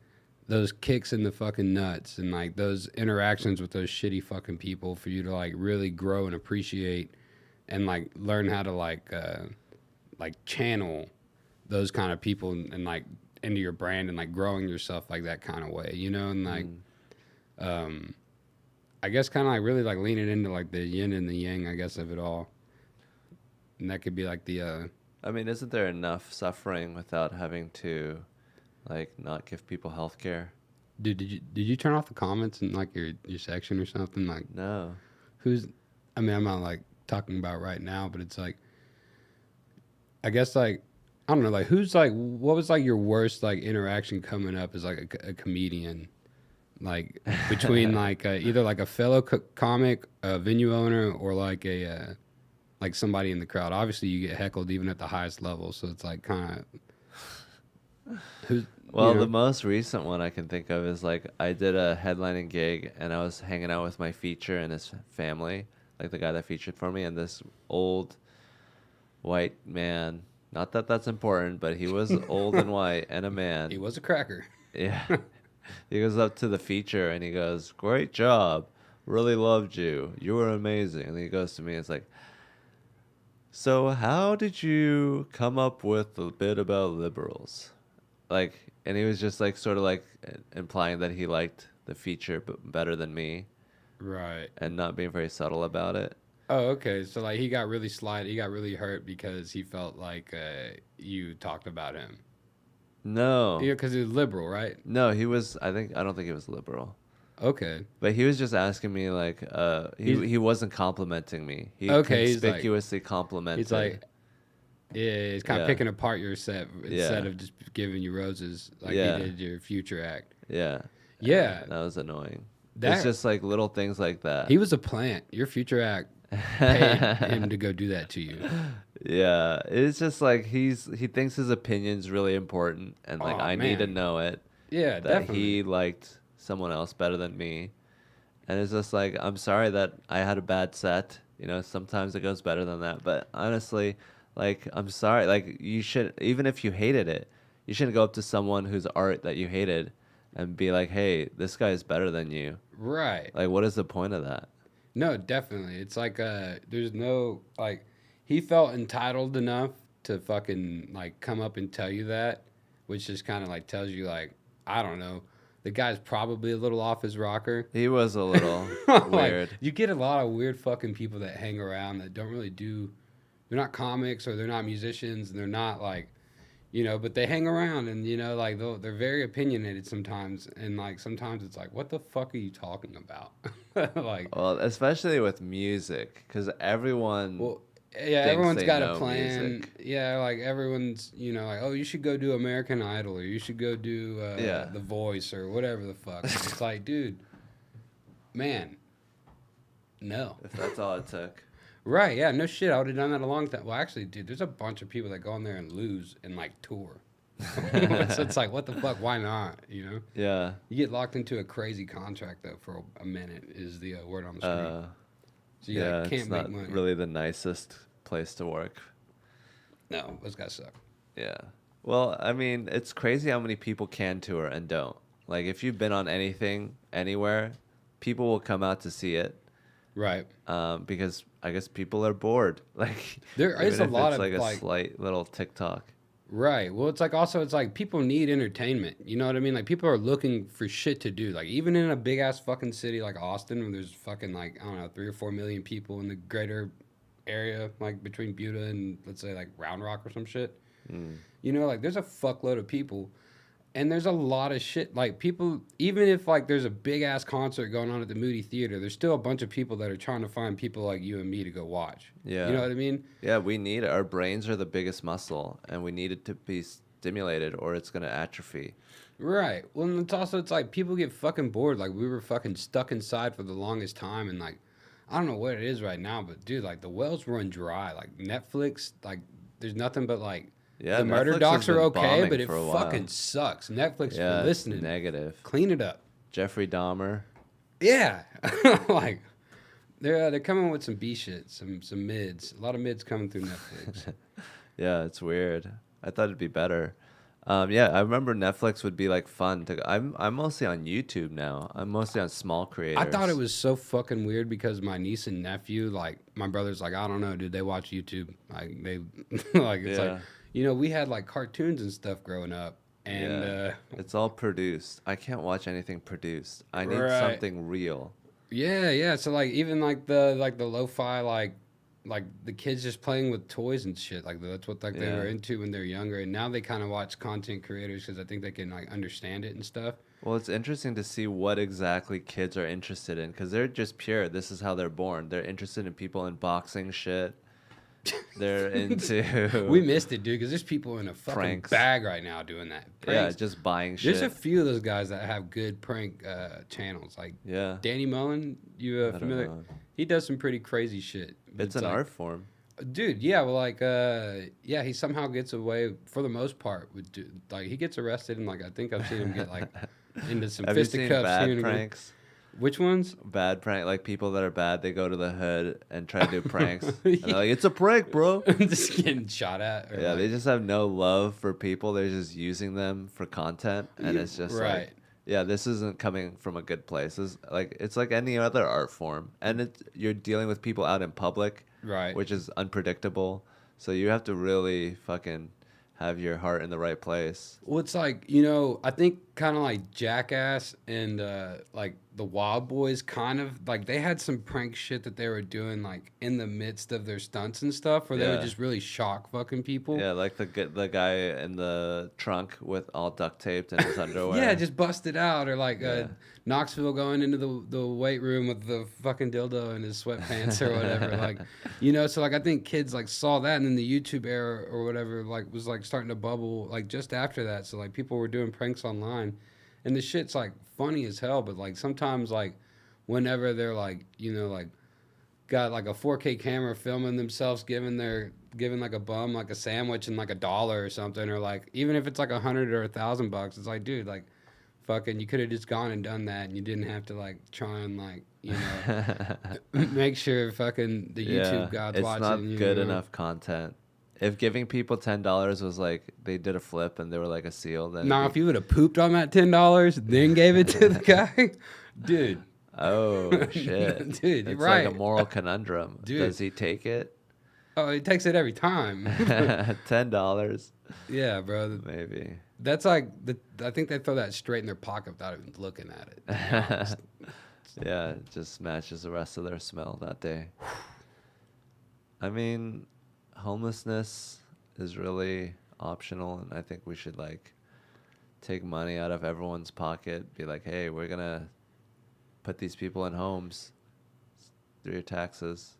those kicks in the fucking nuts and, like, those interactions with those shitty fucking people for you to, like, really grow and appreciate and, like, learn how to, like channel those kind of people and like into your brand and like growing yourself like that kind of way, you know? And like, I guess kind of like really like leaning into like the yin and the yang, I guess, of it all. And that could be like the, I mean, isn't there enough suffering without having to like not give people health care? dude, did you turn off the comments in like your section or something? Like, No. I mean, I'm not like talking about right now, but it's like, I guess like, I don't know, like who's like, what was like your worst like interaction coming up as like a comedian, like between like either like a fellow comic, a venue owner, or like a like somebody in the crowd. Obviously, you get heckled even at the highest level, so it's like kind of who's. Well, You know? the most recent one I can think of is like I did a headlining gig and I was hanging out with my feature and his family, like the guy that featured for me, and this old white man. Not that that's important, but he was old and white and a man. He was a cracker. Yeah. He goes up to the feature and he goes, "Great job. Really loved you. You were amazing." And he goes to me, it's like, "So how did you come up with the bit about liberals?" Like, and he was just like sort of like implying that he liked the feature better than me Right. and not being very subtle about it. Oh, okay. So like he got really he got really hurt because he felt like you talked about him. No. Yeah, because he was liberal, right? No, he was, I don't think he was liberal. Okay. But he was just asking me like he wasn't complimenting me. He Okay, conspicuously complimented. He's like, yeah, he's kind of Yeah. picking apart your set instead of just giving you roses like he did your future act. Yeah. Yeah. That was annoying. That- It's just like little things like that. He was a plant. Your future act paid him to go do that to you. Yeah. It's just like he thinks his opinion's really important and like Oh, I need to man. know it. Yeah, That definitely. he liked someone else better than me. And it's just like, I'm sorry that I had a bad set. You know, sometimes it goes better than that. But honestly, like, I'm sorry. Like, you should, even if you hated it, you shouldn't go up to someone whose art that you hated and be like, "Hey, this guy is better than you." Right. Like, what is the point of that? No, definitely. It's like there's no like he felt entitled enough to fucking like come up and tell you that, which just kind of like tells you like I don't know, the guy's probably a little off his rocker. He was a little Like, weird. you get a lot of weird fucking people that hang around that don't really do. They're not comics or they're not musicians and they're not like, you know, but they hang around and you know like they're very opinionated sometimes and like sometimes it's like what the fuck are you talking about? Like, Well, especially with music, because everyone. well, yeah, thinks everyone's they got know a plan. music. Yeah, like everyone's, you know, like, oh, you should go do American Idol or you should go do The Voice or whatever the fuck. It's like, dude, man, no. If that's all it took. Right, yeah, no shit. I would have done that a long time. Well, actually, dude, there's a bunch of people that go in there and lose and, like, tour. So it's like, what the fuck? Why not, you know? Yeah. You get locked into a crazy contract, though, for a minute is the word on the street. So you Yeah, like, it's can't make not money. really the nicest place to work. No, those guys suck. Yeah. Well, I mean, it's crazy how many people can tour and don't. Like, if you've been on anything, anywhere, people will come out to see it. Right. Because I guess people are bored. Like There even is a if lot it's of like a like slight little TikTok. right. Well, it's like also it's like people need entertainment. You know what I mean? Like people are looking for shit to do. Like even in a big ass fucking city like Austin, where there's fucking like I don't know 3 or 4 million people in the greater area, like between Buda and let's say like Round Rock or some shit. Mm. You know, like there's a fuckload of people, and there's a lot of shit. Like people, even if like there's a big ass concert going on at the Moody Theater, there's still a bunch of people that are trying to find people like you and me to go watch. You know Yeah. what I mean? Yeah, we need it. Our brains are the biggest muscle, and we need it to be stimulated, or it's gonna atrophy. Right. Well, and it's also it's like people get fucking bored. Like we were fucking stuck inside for the longest time, and like I don't know what it is right now, but dude, like the wells run dry. Like Netflix, like there's nothing but like Yeah, the murder Netflix docs has are been okay, bombing but it for a while. fucking sucks. Netflix Yeah, for it's listening, negative. clean it up. Jeffrey Dahmer. Yeah, like they're coming with some B shit, some mids. A lot of mids coming through Netflix. Yeah, it's weird. I thought it'd be better. Yeah, I remember Netflix would be like fun to. I'm mostly on YouTube now. I'm mostly on small creators. I thought it was so fucking weird because my niece and nephew, like my brother's like, I don't know, dude, they watch YouTube. Like they like it's Yeah. like you know, we had like cartoons and stuff growing up. And Yeah. It's all produced. I can't watch anything produced. I need Right. something real. yeah. So like even like the lo-fi like the kids just playing with toys and shit. Like that's what like they Yeah. were into when they're younger. And now they kind of watch content creators because I think they can like understand it and stuff. Well, it's interesting to see what exactly kids are interested in because they're just pure. This is how they're born. They're interested in people unboxing shit. They're into We missed it, dude, because there's people in a fucking Pranks. bag right now doing that. yeah, Pranks. just buying shit. There's a few of those guys that have good prank channels. Like yeah, Danny Mullen, you I don't familiar? know. He does some pretty crazy shit. It's an like, art form. dude. Yeah, well, like, yeah, he somehow gets away for the most part with, like, he gets arrested and like I think I've seen him get like into some Have you seen fisticuffs. here bad and again. pranks? Which ones? Bad prank, like people that are bad, they go to the hood and try to do pranks. And Yeah. they're like, it's a prank, bro. Just getting shot at. Or Yeah, like, they just have no love for people. They're just using them for content, and it's just right. like, yeah, this isn't coming from a good place. It's like any other art form, and you're dealing with people out in public, Right. which is unpredictable. So you have to really fucking have your heart in the right place. Well, it's like, you know, I think kind of like Jackass and like the Wild Boys kind of like they had some prank shit that they were doing like in the midst of their stunts and stuff where they would Yeah. just really shock fucking people. Yeah, like the guy in the trunk with all duct taped in his underwear. Yeah, just busted out, or like Yeah. Knoxville going into the weight room with the fucking dildo in his sweatpants or whatever. Like, you know, so like I think kids like saw that, and then the YouTube era or whatever like was like starting to bubble like just after that. So like people were doing pranks online, and the shit's like funny as hell. But like sometimes like whenever they're like you know like got like a 4K camera filming themselves giving like a bum like a sandwich and like $1 or something, or like even if it's like $100 or $1,000, it's like dude like fucking you could have just gone and done that and you didn't have to like try and like you know make sure fucking the YouTube gods it's watching. not you good know? enough content. If giving people $10 was like they did a flip and they were like a seal, then Nah, if you would have pooped on that $10 then gave it to the guy, dude. oh shit, Dude, it's right. like a moral conundrum. Dude. Does he take it? Oh, he takes it every time. $10, Yeah, bro. maybe. That's like I think they throw that straight in their pocket without even looking at it. to be honest. Yeah, it just matches the rest of their smell that day. I mean, homelessness is really optional, and I think we should like take money out of everyone's pocket. Be like, hey, we're gonna put these people in homes through your taxes.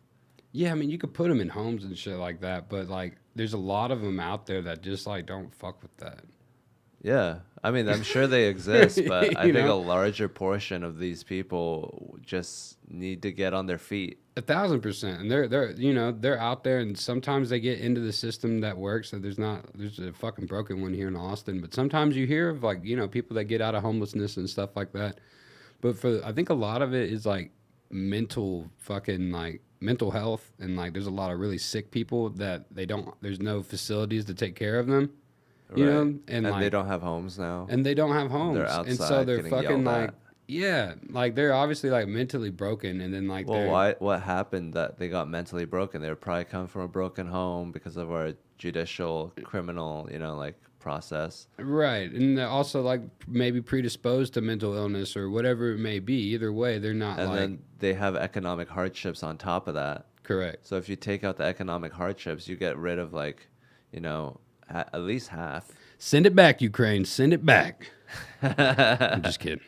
Yeah, I mean, you could put them in homes and shit like that, but like, there's a lot of them out there that just like don't fuck with that. Yeah, I mean, I'm sure they exist, but I You think know? a larger portion of these people just need to get on their feet. 1,000%, and they're you know they're out there, and sometimes they get into the system that works. So there's a fucking broken one here in Austin, but sometimes you hear of like you know people that get out of homelessness and stuff like that. But I think a lot of it is like mental health, and like there's a lot of really sick people that there's no facilities to take care of them. You Right. know, And like, they don't have homes now. and they don't have homes, They're and so outside they're getting fucking yelled like at. Yeah, like they're obviously like mentally broken, and then like Well, they're why? What happened that they got mentally broken? They were probably coming from a broken home because of our judicial criminal, like process. right, and they're also like maybe predisposed to mental illness or whatever it may be. Either way, they're not And like then they have economic hardships on top of that. correct. So if you take out the economic hardships, you get rid of like, at least half. Send it back, Ukraine. Send it back. I'm just kidding.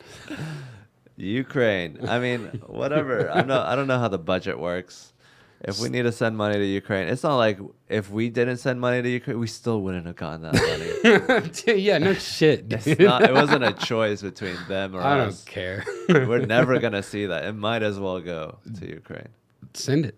Ukraine. I mean, whatever. I don't know how the budget works. If we need to send money to Ukraine, it's not like if we didn't send money to Ukraine, we still wouldn't have gotten that money. Dude, yeah, no shit, dude. It wasn't a choice between them or I us. don't care. We're never gonna see that. It might as well go to Ukraine. Send it.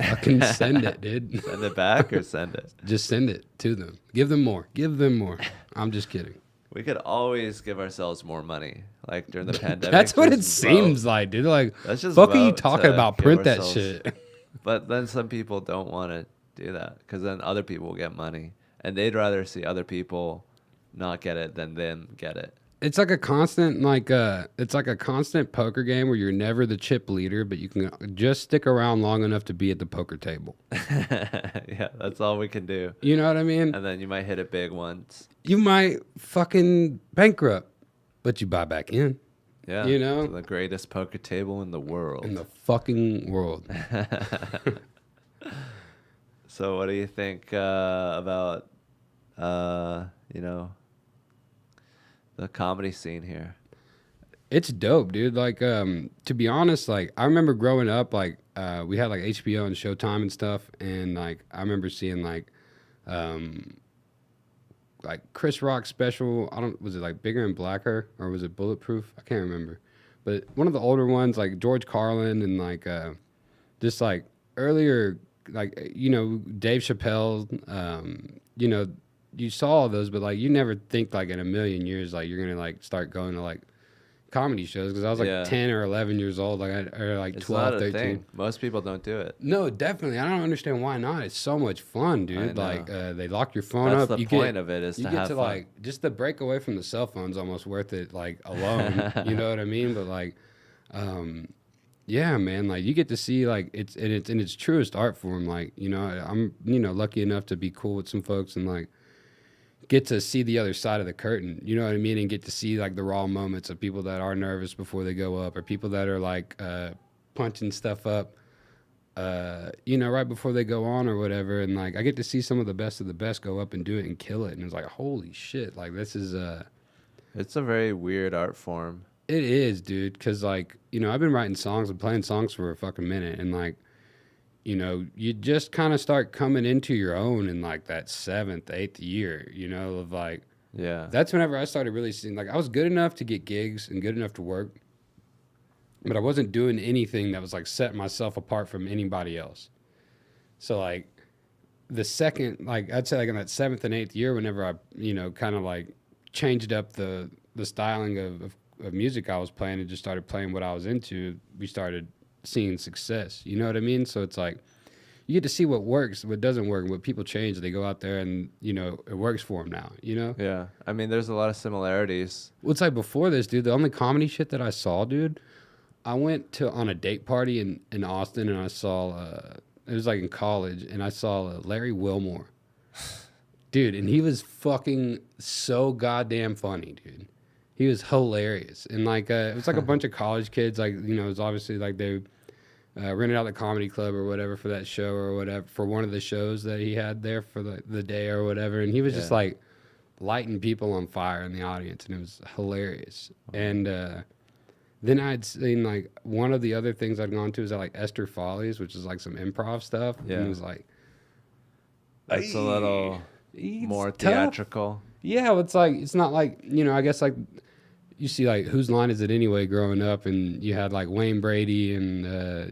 Fucking send it, dude. Send it back or send it. Just send it to them. Give them more. Give them more. I'm just kidding. We could always give ourselves more money, like during the pandemic. That's what it just seems vote. like, dude. Like, Let's just fuck are you vote talking to about? give Print that ourselves- shit. But then some people don't want to do that because then other people will get money, and they'd rather see other people not get it than them get it. It's like a constant, it's like a constant poker game where you're never the chip leader, but you can just stick around long enough to be at the poker table. Yeah, that's all we can do. You know what I mean? And then you might hit it big once. You might fucking bankrupt, but you buy back in. Yeah, You know? to the greatest poker table in the world. In the fucking world. So what do you think about the comedy scene here? It's dope, dude. Like, to be honest, like I remember growing up, like we had like HBO and Showtime and stuff, and like I remember seeing like Chris Rock special. Was it like Bigger and Blacker or was it Bulletproof? I can't remember, but one of the older ones, like George Carlin and like just like earlier, like Dave Chappelle. You saw all those, but like you never think like in a million years like you're gonna like start going to like comedy shows because I was like Yeah. 10 or 11 years old, or like It's 12, not a 13. thing. Most people don't do it. No, definitely. I don't understand why not. It's so much fun, dude. know. Like they lock your phone That's up. the You point get, of it is you to get have to fun. like just the break away from the cell phone's almost worth it. Like alone, you know what I mean? But like, yeah, man. Like you get to see like it's in its truest art form. Like I'm lucky enough to be cool with some folks and like get to see the other side of the curtain, you know what I mean, and get to see like the raw moments of people that are nervous before they go up, or people that are like punching stuff up, right before they go on or whatever. And like I get to see some of the best go up and do it and kill it, and it's like holy shit, like this is It's a very weird art form. it is, dude, because like I've been writing songs and playing songs for a fucking minute, and like you just kind of start coming into your own in like that 7th, 8th year, of like, Yeah. that's whenever I started really seeing, like, I was good enough to get gigs and good enough to work, but I wasn't doing anything that was like setting myself apart from anybody else. So like the second, like I'd say like in that 7th and 8th year, whenever I, kind of like changed up the styling of music I was playing and just started playing what I was into, we started seeing success, you know what I mean? So it's like you get to see what works, what doesn't work, what people change. They go out there and it works for them now, Yeah. I mean, there's a lot of similarities. Well, it's like before this, dude, the only comedy shit that I saw, dude, I went on a date party in Austin, and I saw it was like in college, and I saw Larry Wilmore, dude, and he was fucking so goddamn funny, dude. He was hilarious. And like it was like a bunch of college kids, like it was obviously like they rented out the comedy club or whatever for that show or whatever, for one of the shows that he had there for the day or whatever, and he was just like lighting people on fire in the audience, and it was hilarious. And then I'd seen like one of the other things I'd gone to is at like Esther Follies, which is like some improv stuff. Yeah. And it was like, It's a little it's more tough. theatrical. Yeah, well, it's like, it's not like, I guess like you see like Whose Line Is It Anyway growing up, and you had like Wayne Brady and,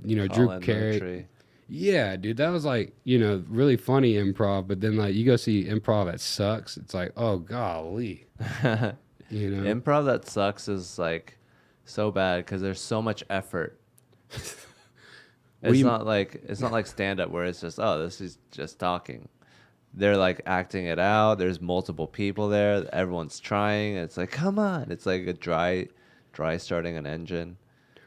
Drew Colin Carey. Moultrie. Yeah, dude, that was like, really funny improv, but then like you go see improv that sucks. It's like, oh, golly. Improv that sucks is like so bad because there's so much effort. It's not like stand up where it's just, oh, this is just talking. They're like acting it out. There's multiple people there. Everyone's trying. It's like, come on. It's like a dry dry starting an engine.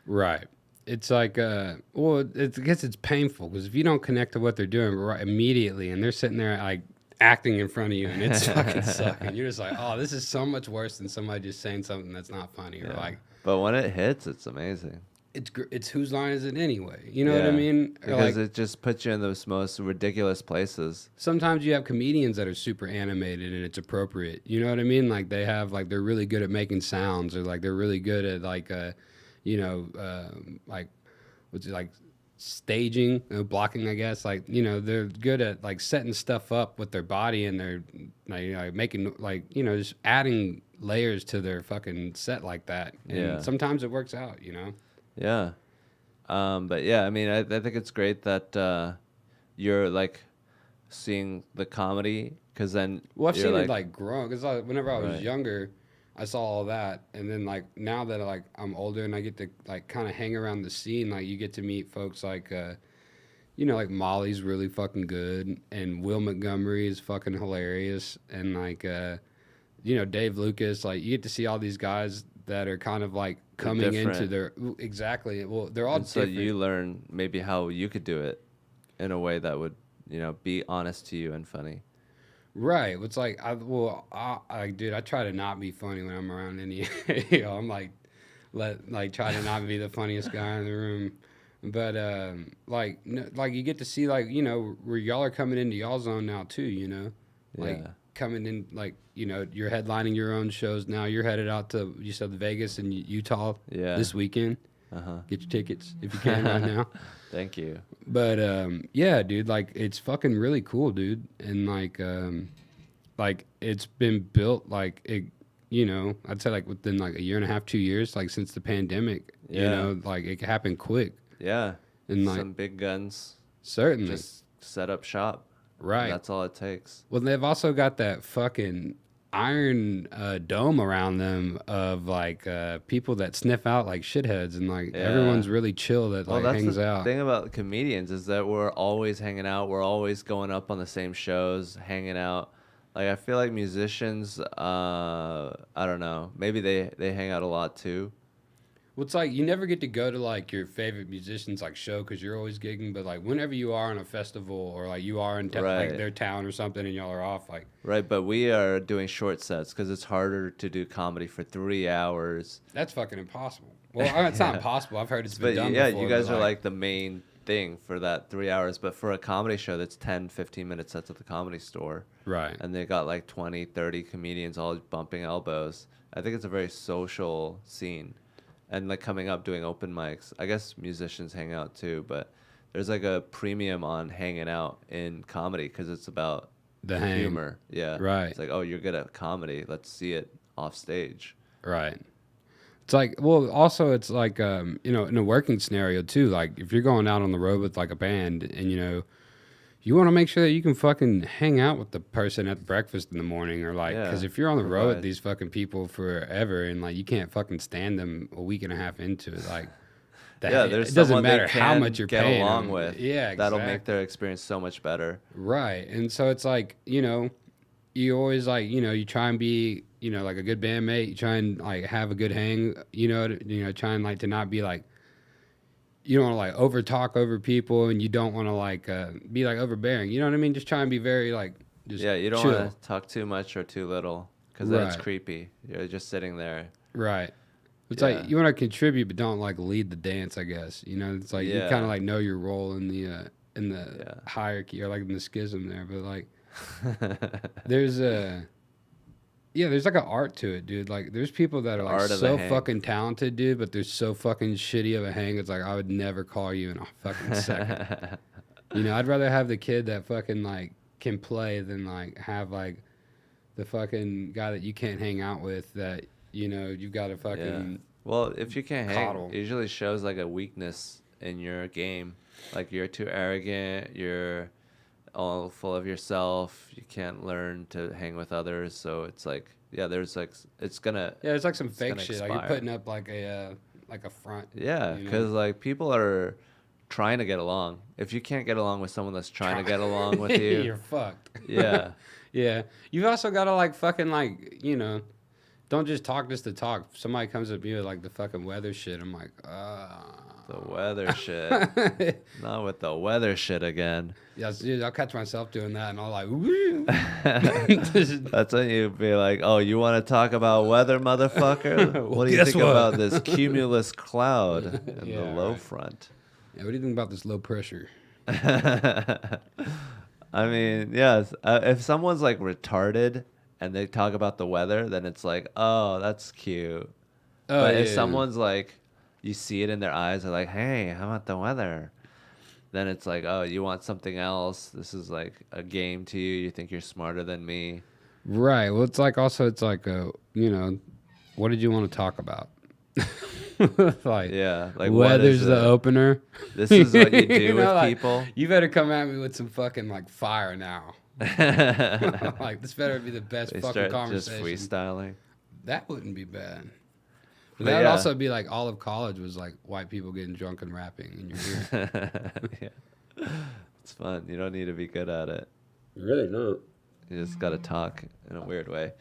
Right. It's like, well, I guess it's painful because if you don't connect to what they're doing right immediately, and they're sitting there like acting in front of you, and it's fucking sucking, you're just like, oh, this is so much worse than somebody just saying something that's not funny, or like, But when it hits, it's amazing. it's whose line is it anyway? You know what I mean? Or Because like, it just puts you in those most ridiculous places. sometimes you have comedians that are super animated and it's appropriate. You know what I mean? Like they have like they're really good at making sounds, or like they're really good at like you know, like what's it like staging, blocking, I guess. Like, you know, they're good at like setting stuff up with their body, and they're like, you know, making like, you know, just adding layers to their fucking set like that. And sometimes it works out, you know? Yeah. But yeah, I mean, I think it's great that you're like seeing the comedy, because then Well, I've you're seen it like grow, because whenever I was Right. younger, I saw all that, and then like now that like I'm older and I get to like kind of hang around the scene, like you get to meet folks like you know, like Molly's really fucking good, and Will Montgomery is fucking hilarious, and like you know, Dave Lucas, like you get to see all these guys that are kind of like coming into their exactly. Well, they're all and so different. you learn maybe how you could do it in a way that would, you know, be honest to you and funny. Right. It's like dude, I try to not be funny when I'm around any. You know, I'm like, try to not be the funniest guy in the room. But like, like you get to see like, you know, where y'all are coming into y'all zone now too. You know, like Yeah. coming in like, you know, you're headlining your own shows now. You're headed out to, you said, Vegas and Utah this weekend. Get your tickets if you can right now. Thank you. But yeah, dude, like it's fucking really cool, dude, and like it's been built like it, you know, I'd say like within like a year and a half, 2 years, like since the pandemic, you know, like it happened quick. Yeah. And like some big guns certainly just set up shop. Right. That's all it takes. Well, they've also got that fucking iron dome around them of like people that sniff out like shitheads, and like everyone's really chill that like hangs out. The thing about comedians is that we're always hanging out. We're always going up on the same shows, hanging out. Like I feel like musicians, I don't know, maybe they hang out a lot too. Well, it's like you never get to go to like your favorite musician's like show because you're always gigging. But like whenever you are on a festival, or like you are in like their town or something, and y'all are off, like right. But we are doing short sets because it's harder to do comedy for 3 hours. That's fucking impossible. Well, it's not impossible. I've heard it's been done yeah, before. You guys are like the main thing for that 3 hours. But for a comedy show that's 10, 15-minute sets at the Comedy Store, right? And they got like 20, 30 comedians all bumping elbows. I think it's a very social scene. And like coming up doing open mics. I guess musicians hang out too, but there's like a premium on hanging out in comedy because it's about the humor. Yeah. Right. It's like, oh, you're good at comedy. Let's see it off stage. Right. It's like, well, also it's like, you know, in a working scenario too, like if you're going out on the road with like a band and, you know, you want to make sure that you can fucking hang out with the person at breakfast in the morning, or like, because if you're on the road with these fucking people forever and like you can't fucking stand them a week and a half into it, like, it doesn't matter how much you're get paying along them. with. Yeah, that'll make their experience so much better. Right, and so it's like, you know, you always like, you know, you try and be, you know, like a good bandmate. You try and like have a good hang. You know, try and like to not be like. You don't want to like over talk over people, and you don't want to like be like overbearing. You know what I mean? Just try and be very like just you don't chill. want to talk too much or too little because that's creepy. You're just sitting there. Right. It's like you want to contribute, but don't like lead the dance. I guess you know. It's like you kind of like know your role in the hierarchy, or like in the schism there. But like there's there's like an art to it, dude. Like, there's people that are like so fucking talented, dude, but they're so fucking shitty of a hang. It's like, I would never call you in a fucking second. You know, I'd rather have the kid that fucking like can play than like have like the fucking guy that you can't hang out with that, you know, you've got to fucking. Well, if you can't coddle. hang, it usually shows like a weakness in your game. Like you're too arrogant, you're all full of yourself, you can't learn to hang with others, so it's like there's like it's gonna there's like some fake shit expire. Like you're putting up like a front, because like people are trying to get along. If you can't get along with someone that's trying to get along with you, you're fucked. Yeah You've also got to like fucking like, you know, don't just talk just to talk. If somebody comes at me with like the fucking weather shit, I'm like, The weather shit. Not with the weather shit again. Yeah, dude, I'll catch myself doing that, and I'll like, woo. That's when you be like, oh, you want to talk about weather, motherfucker? Well, What do you guess think what? about this cumulus cloud in Yeah, the low right. front? Yeah, what do you think about this low pressure? I mean, yes. If someone's like retarded and they talk about the weather, then it's like, oh, that's cute. Oh, But yeah, if yeah. someone's like, you see it in their eyes, they're like, hey, how about the weather? Then it's like, oh, you want something else. This is like a game to you. You think you're smarter than me. Right. Well, it's like also, it's like, what did you want to talk about? Like, Yeah. Like, weather's the opener. This is what you do with like, people. You better come at me with some fucking like fire now. Like, this better be the best They fucking start conversation. just freestyling. That wouldn't be bad. But But that would yeah. also be like all of college was like white people getting drunk and rapping in your ear. Yeah. It's fun. You don't need to be good at it. You really don't. You just got to talk in a weird way.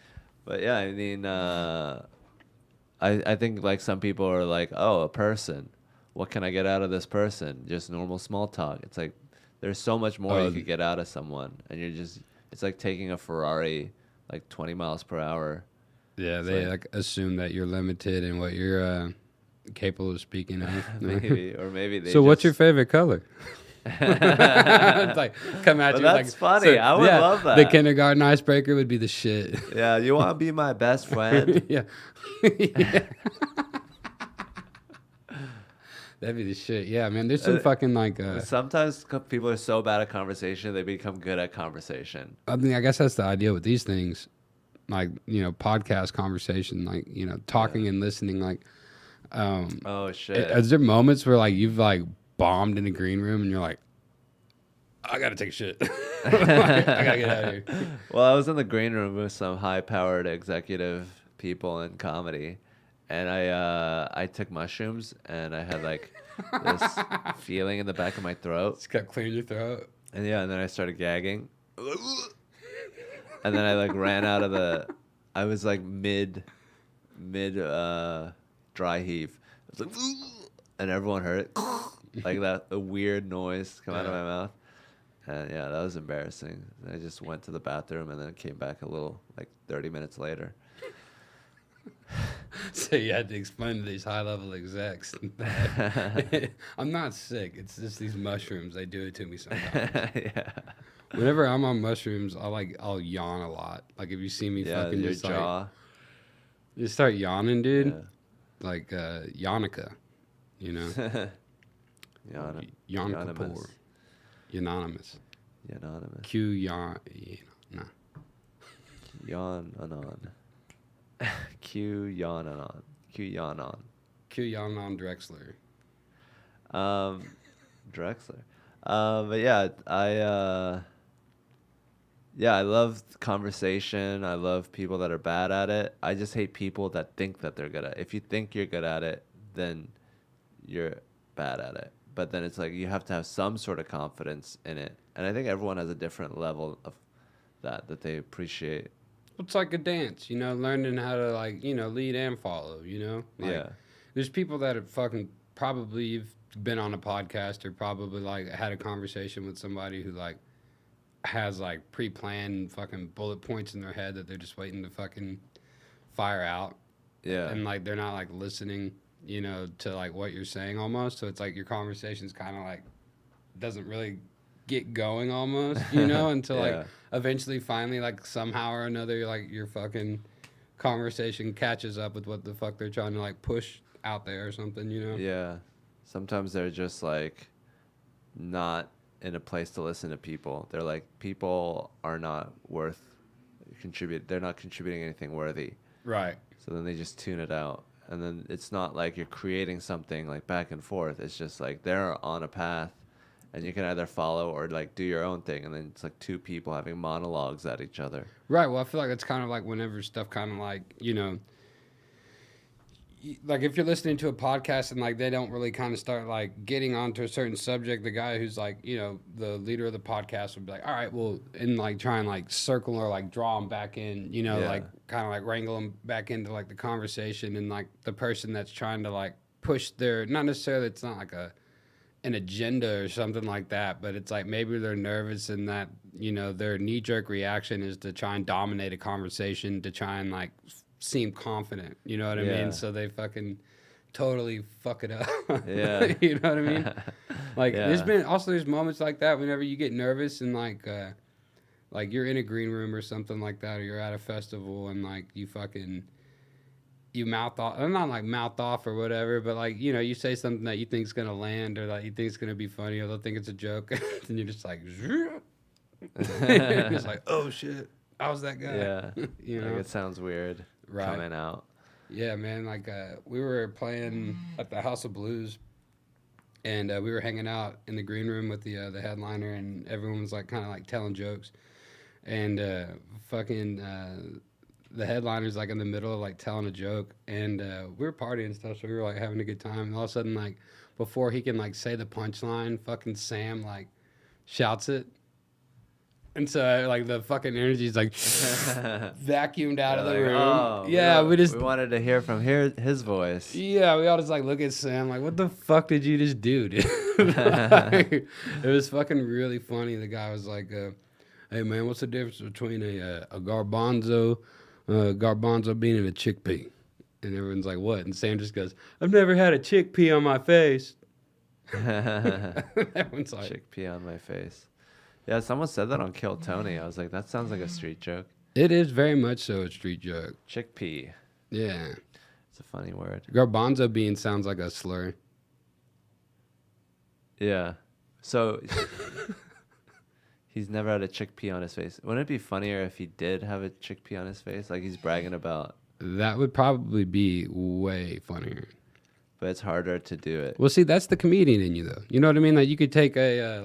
But yeah, I mean, I think like some people are like, oh, a person. What can I get out of this person? Just normal small talk. It's like there's so much more you could get out of someone. And it's like taking a Ferrari like 20 miles per hour. Yeah, they like assume that you're limited in what you're capable of speaking of. Maybe. Or maybe they So, what's your favorite color? It's like come at But you that's like funny. I would love that. The kindergarten icebreaker would be the shit. Yeah, you want to be my best friend? Yeah. Yeah. That'd be the shit. Yeah, man. There's some fucking like. Sometimes people are so bad at conversation, they become good at conversation. I mean, I guess that's the idea with these things, like podcast conversation, like talking and listening. Like, Oh, shit. is there moments where like you've like bombed in a green room and you're like, I gotta take a shit. Like, I gotta get out of here. Well, I was in the green room with some high-powered executive people in comedy, and I took mushrooms, and I had like this feeling in the back of my throat, Just gotta clear your throat. and then I started gagging, and then I like ran out of the. I was like mid dry heave. I was like, and everyone heard it, like that a weird noise come out of my mouth. And yeah, that was embarrassing. I just went to the bathroom and then came back a little, like 30 minutes later. So you had to explain to these high-level execs, I'm not sick. It's just these mushrooms. They do it to me sometimes. Yeah. Whenever I'm on mushrooms, I'll yawn a lot. Like if you see me Yeah, fucking your just jaw. like you start yawning, dude. Yeah. Like Yannicka, Yana- Yannicka Unanimous. Poor. Unanimous. Unanimous. Q yawn. Nah. Yawn anon. Q yawn anon. Q yawn on. Q yawn on Drexler. Drexler. But yeah, I love conversation. I love people that are bad at it. I just hate people that think that they're good at it. If you think you're good at it, then you're bad at it. But then it's like you have to have some sort of confidence in it. And I think everyone has a different level of that they appreciate. It's like a dance, learning how to like, lead and follow, Like, Yeah. There's people that have fucking probably you've been on a podcast or probably like had a conversation with somebody who like has like pre-planned fucking bullet points in their head that they're just waiting to fucking fire out. Yeah. And like they're not like listening, to like what you're saying almost. So it's like your conversation's kind of like doesn't really get going almost, until Yeah. like eventually finally like somehow or another like your fucking conversation catches up with what the fuck they're trying to like push out there or something, Yeah. Sometimes they're just like not in a place to listen to people. They're like, people are not worth they're not contributing anything worthy. Right. So then they just tune it out. And then it's not like you're creating something like back and forth. It's just like they're on a path and you can either follow or like do your own thing. And then it's like two people having monologues at each other. Right. Well, I feel like it's kind of like whenever stuff kind of like, like if you're listening to a podcast and like they don't really kind of start like getting onto a certain subject, the guy who's like, you know, the leader of the podcast would be like, all right, well, and like try and like circle or like draw them back in, you know, Yeah. like kind of like wrangle them back into like the conversation. And like the person that's trying to like push their, not necessarily, it's not like an agenda or something like that, but it's like maybe they're nervous and that, you know, their knee jerk reaction is to try and dominate a conversation, to try and like seem confident, you know what I Yeah. mean? So they fucking totally fuck it up. Yeah. You know what I mean? Like Yeah. there's moments like that whenever you get nervous and like you're in a green room or something like that, or you're at a festival and like you mouth off, not like mouth off or whatever, but like, you know, you say something that you think's gonna land or that you think's gonna be funny or they'll think it's a joke, and you're just like, it's like, oh shit, I was that guy. Yeah. You know, Like it sounds weird right? coming out. Yeah, man. Like we were playing at the House of Blues, and we were hanging out in the green room with the headliner, and everyone was like kind of like telling jokes, and the headliner's like in the middle of like telling a joke, and we were partying and stuff, so we were like having a good time. And all of a sudden, like before he can like say the punchline, fucking Sam like shouts it. And so, like, the fucking energy's like vacuumed out of the Like, room. oh, Yeah, we just we wanted to hear from his voice. Yeah, we all just like look at Sam like, what the fuck did you just do, dude? Like, it was fucking really funny. The guy was like, hey man, what's the difference between a garbanzo bean and a chickpea? And everyone's like, what? And Sam just goes, I've never had a chickpea on my face. Everyone's like, Chickpea on my face. Yeah, someone said that on Kill Tony. I was like, that sounds like a street joke. it is very much so a street joke. Chickpea. Yeah. It's a funny word. Garbanzo bean sounds like a slur. Yeah. So he's never had a chickpea on his face. Wouldn't it be funnier if he did have a chickpea on his face? Like he's bragging about. That would probably be way funnier. But it's harder to do it. Well, see, that's the comedian in you, though. You know what I mean? Like you could take a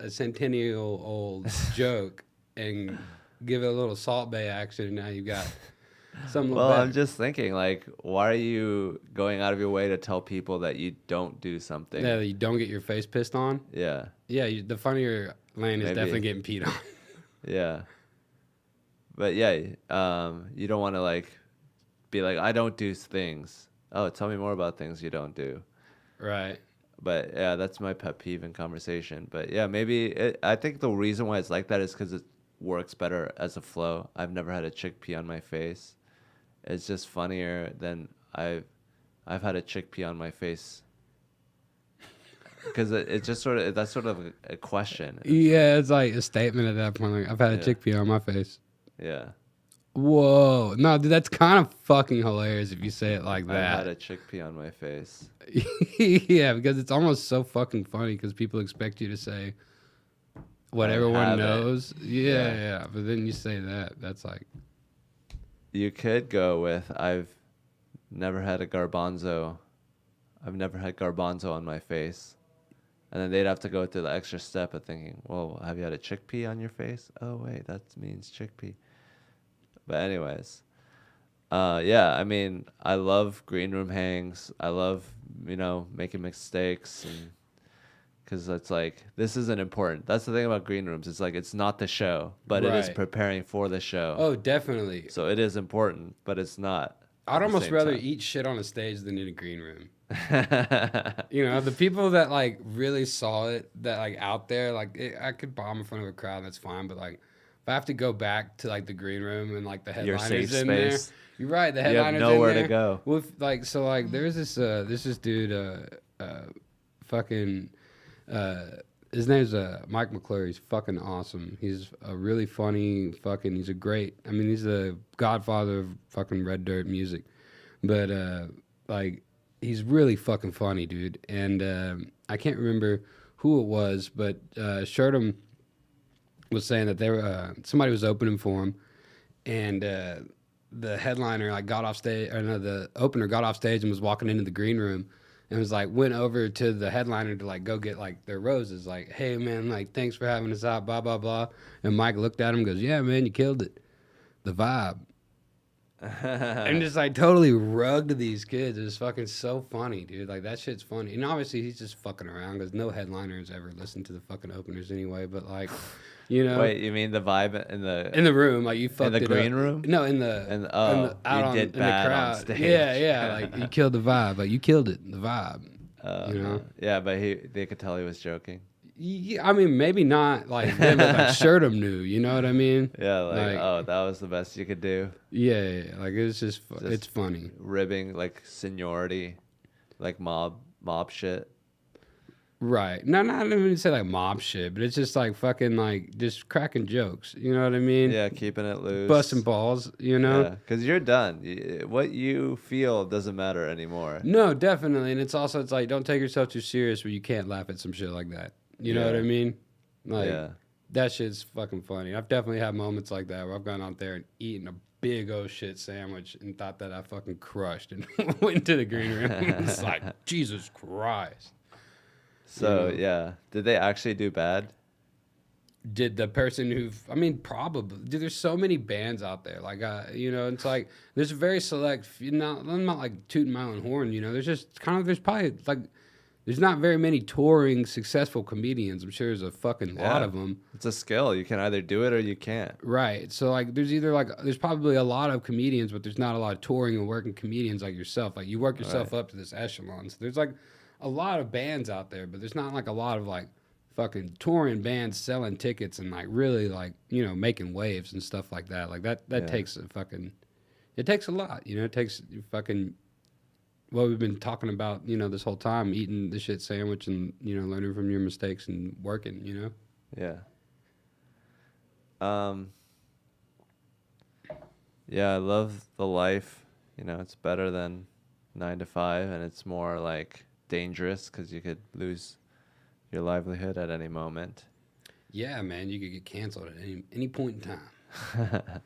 centennial old joke and give it a little Salt Bay action, and now you got something. Well, better. I'm just thinking, like, why are you going out of your way to tell people that you don't do something? Yeah, you don't get your face pissed on. Yeah. Yeah, the funnier lane is Maybe. definitely getting peed on. Yeah. But yeah, you don't want to like be like, I don't do things. Oh, tell me more about things you don't do. Right. But yeah, that's my pet peeve in conversation. But yeah, maybe I think the reason why it's like that is because it works better as a flow. I've never had a chickpea on my face. It's just funnier than I've had a chickpea on my face. Because it just sort of, that's sort of a question. Yeah, it's like a statement at that point. Like, I've had a chickpea on my face. Yeah. Whoa. No, dude, that's kind of fucking hilarious if you say it like I've that. had a chickpea on my face. Yeah, because it's almost so fucking funny because people expect you to say what I everyone have it. knows. Yeah, Yeah. yeah. But then you say that. That's like, You could go with, I've never had garbanzo on my face. And then they'd have to go through the extra step of thinking, well, have you had a chickpea on your face? Oh, wait, that means chickpea. But anyways, yeah, I mean, I love green room hangs. I love, making mistakes, and because it's like, this isn't important. That's the thing about green rooms. It's like, it's not the show, but it is Right. preparing for the show. oh, definitely. So it is important, but it's not. I'd at the almost same rather time. eat shit on a stage than in a green room. You know, the people that like really saw it, that like out there, like I could bomb in front of a crowd, that's fine. But like, if I have to go back to like the green room and like the Your headliners safe in space. there, you're right. The You have headliners nowhere in to there. go. With like, so like, there's this dude, fucking, his name's Mike McClure. He's fucking awesome. He's a really funny fucking. He's a great. I mean, he's the godfather of fucking red dirt music. But like, he's really fucking funny, dude. And I can't remember who it was, but Sherdam was saying that they were somebody was opening for him, and the headliner like got off stage, or no, the opener got off stage and was walking into the green room, and was like went over to the headliner to like go get like their roses, like, hey man, like thanks for having us out, blah blah blah. And Mike looked at him and goes, yeah man, you killed it, the vibe. And just like totally rugged these kids. It's fucking so funny, dude. Like that shit's funny. And obviously he's just fucking around because no headliners ever listen to the fucking openers anyway. But like, you know, Wait, you mean the vibe in the room, like you fucked the it green up. room? No, in And the out you on did in bad the on crowd. stage. Yeah, like you killed the vibe. Like you killed it, the vibe. You know? Yeah, but they could tell he was joking. Yeah, I mean, maybe not like them, but like Sherdom knew. You know what I mean? Yeah, like, oh, that was the best you could do. Yeah, like it's just it's funny. Ribbing like seniority, like mob shit. Right. No, not even say like mob shit, but it's just like fucking like just cracking jokes. You know what I mean? Yeah, keeping it loose. Busting balls, you know? Yeah, because you're done. What you feel doesn't matter anymore. No, definitely. And it's also, it's like, don't take yourself too serious where you can't laugh at some shit like that. You know what I mean? Like, that shit's fucking funny. I've definitely had moments like that where I've gone out there and eaten a big old shit sandwich and thought that I fucking crushed and went to the green room. It's like, Jesus Christ. So, yeah. Did they actually do bad? Did the person I mean, probably. Dude, there's so many bands out there. Like, you know, it's like, there's a very select, I'm not like tooting my own horn, you know, there's probably like, there's not very many touring successful comedians. I'm sure there's a fucking lot of them. It's a skill. You can either do it or you can't. Right. So like there's probably a lot of comedians, but there's not a lot of touring and working comedians like yourself. Like you work yourself up to this echelon. So there's like a lot of bands out there, but there's not like a lot of like fucking touring bands selling tickets and like really like, you know, making waves and stuff like that. Like that takes it takes a lot, you know, it takes fucking what we've been talking about, you know, this whole time, eating the shit sandwich and, you know, learning from your mistakes and working, you know? Yeah. Yeah, I love the life. You know, it's better than 9 to 5, and it's more like dangerous because you could lose your livelihood at any moment. Yeah, man, you could get canceled at any point in time.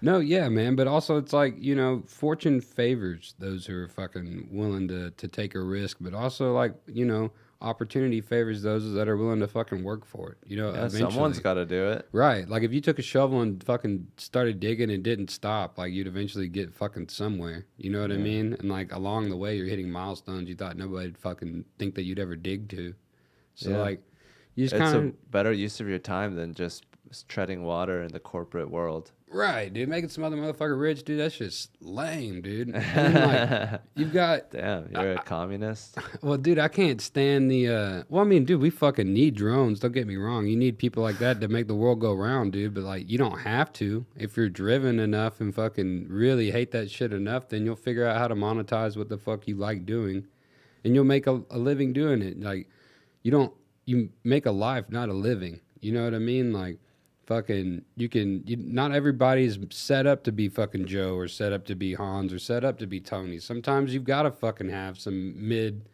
No, yeah, man, but also it's like, you know, fortune favors those who are fucking willing to take a risk, but also like, you know, opportunity favors those that are willing to fucking work for it. You know, yeah, someone's got to do it. Right. Like if you took a shovel and fucking started digging and didn't stop, like you'd eventually get fucking somewhere. You know what I mean? And like along the way, you're hitting milestones you thought nobody'd fucking think that you'd ever dig to. So like, you just kind of... It's a better use of your time than just treading water in the corporate world. Right, dude. Making some other motherfucker rich, dude, that's just lame, dude. And then, like, you've got... Damn, you're a communist? Well, dude, I can't stand the... Well, I mean, dude, we fucking need drones. Don't get me wrong. You need people like that to make the world go round, dude. But, like, you don't have to. If you're driven enough and fucking really hate that shit enough, then you'll figure out how to monetize what the fuck you like doing. And you'll make a living doing it. Like, you make a life, not a living. You know what I mean? Like... Fucking, not everybody's set up to be fucking Joe or set up to be Hans or set up to be Tony. Sometimes you've got to fucking have some mid,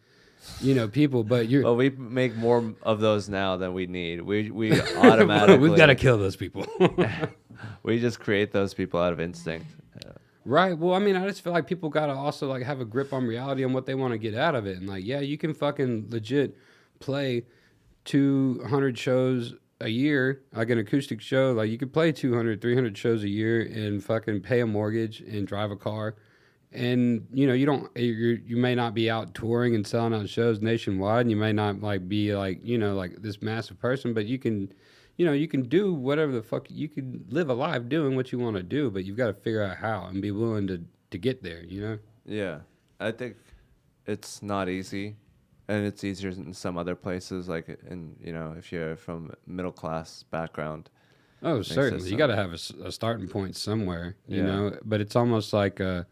you know, people, but you're... Well, we make more of those now than we need. We automatically... We've got to kill those people. We just create those people out of instinct. Right. Well, I mean, I just feel like people got to also like have a grip on reality and what they want to get out of it. And like, yeah, you can fucking legit play 200 shows a year, like an acoustic show. Like you could play 200, 300 shows a year and fucking pay a mortgage and drive a car. And, you know, you may not be out touring and selling out shows nationwide. And you may not like be like, you know, like this massive person, but you can, you know, you can do whatever the fuck, you can live a life doing what you want to do, but you've got to figure out how and be willing to get there, you know? Yeah. I think it's not easy. And it's easier in some other places, like in, you know, if you're from middle class background. Oh, certainly. You got to have a starting point somewhere, you know. But it's almost like the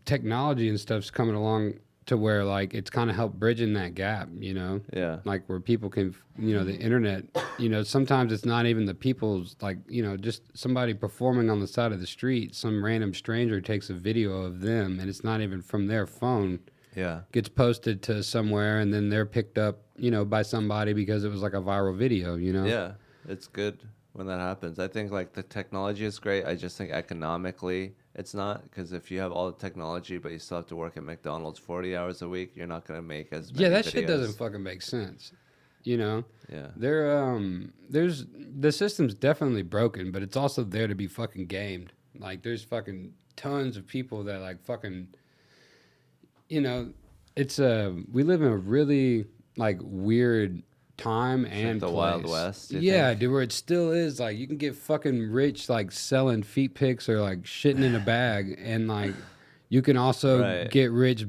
technology and stuff's coming along to where like it's kind of helped bridging that gap, you know. Yeah. Like where people can, you know, the internet, you know, sometimes it's not even the people's like, you know, just somebody performing on the side of the street. Some random stranger takes a video of them, and it's not even from their phone. Yeah. Gets posted to somewhere, and then they're picked up, you know, by somebody because it was like a viral video, you know. Yeah, it's good when that happens. I think like the technology is great. I just think economically it's not, because if you have all the technology but you still have to work at McDonald's 40 hours a week, you're not going to make as many that videos. shit doesn't fucking make sense. You know, Yeah. there's the system's definitely broken, but it's also there to be fucking gamed. Like there's fucking tons of people that like fucking, you know, it's we live in a really like weird time It's and like the place. Wild West. You Yeah, think? dude, where it still is like you can get fucking rich like selling feet pics or like shitting in a bag, and like you can also Right. get rich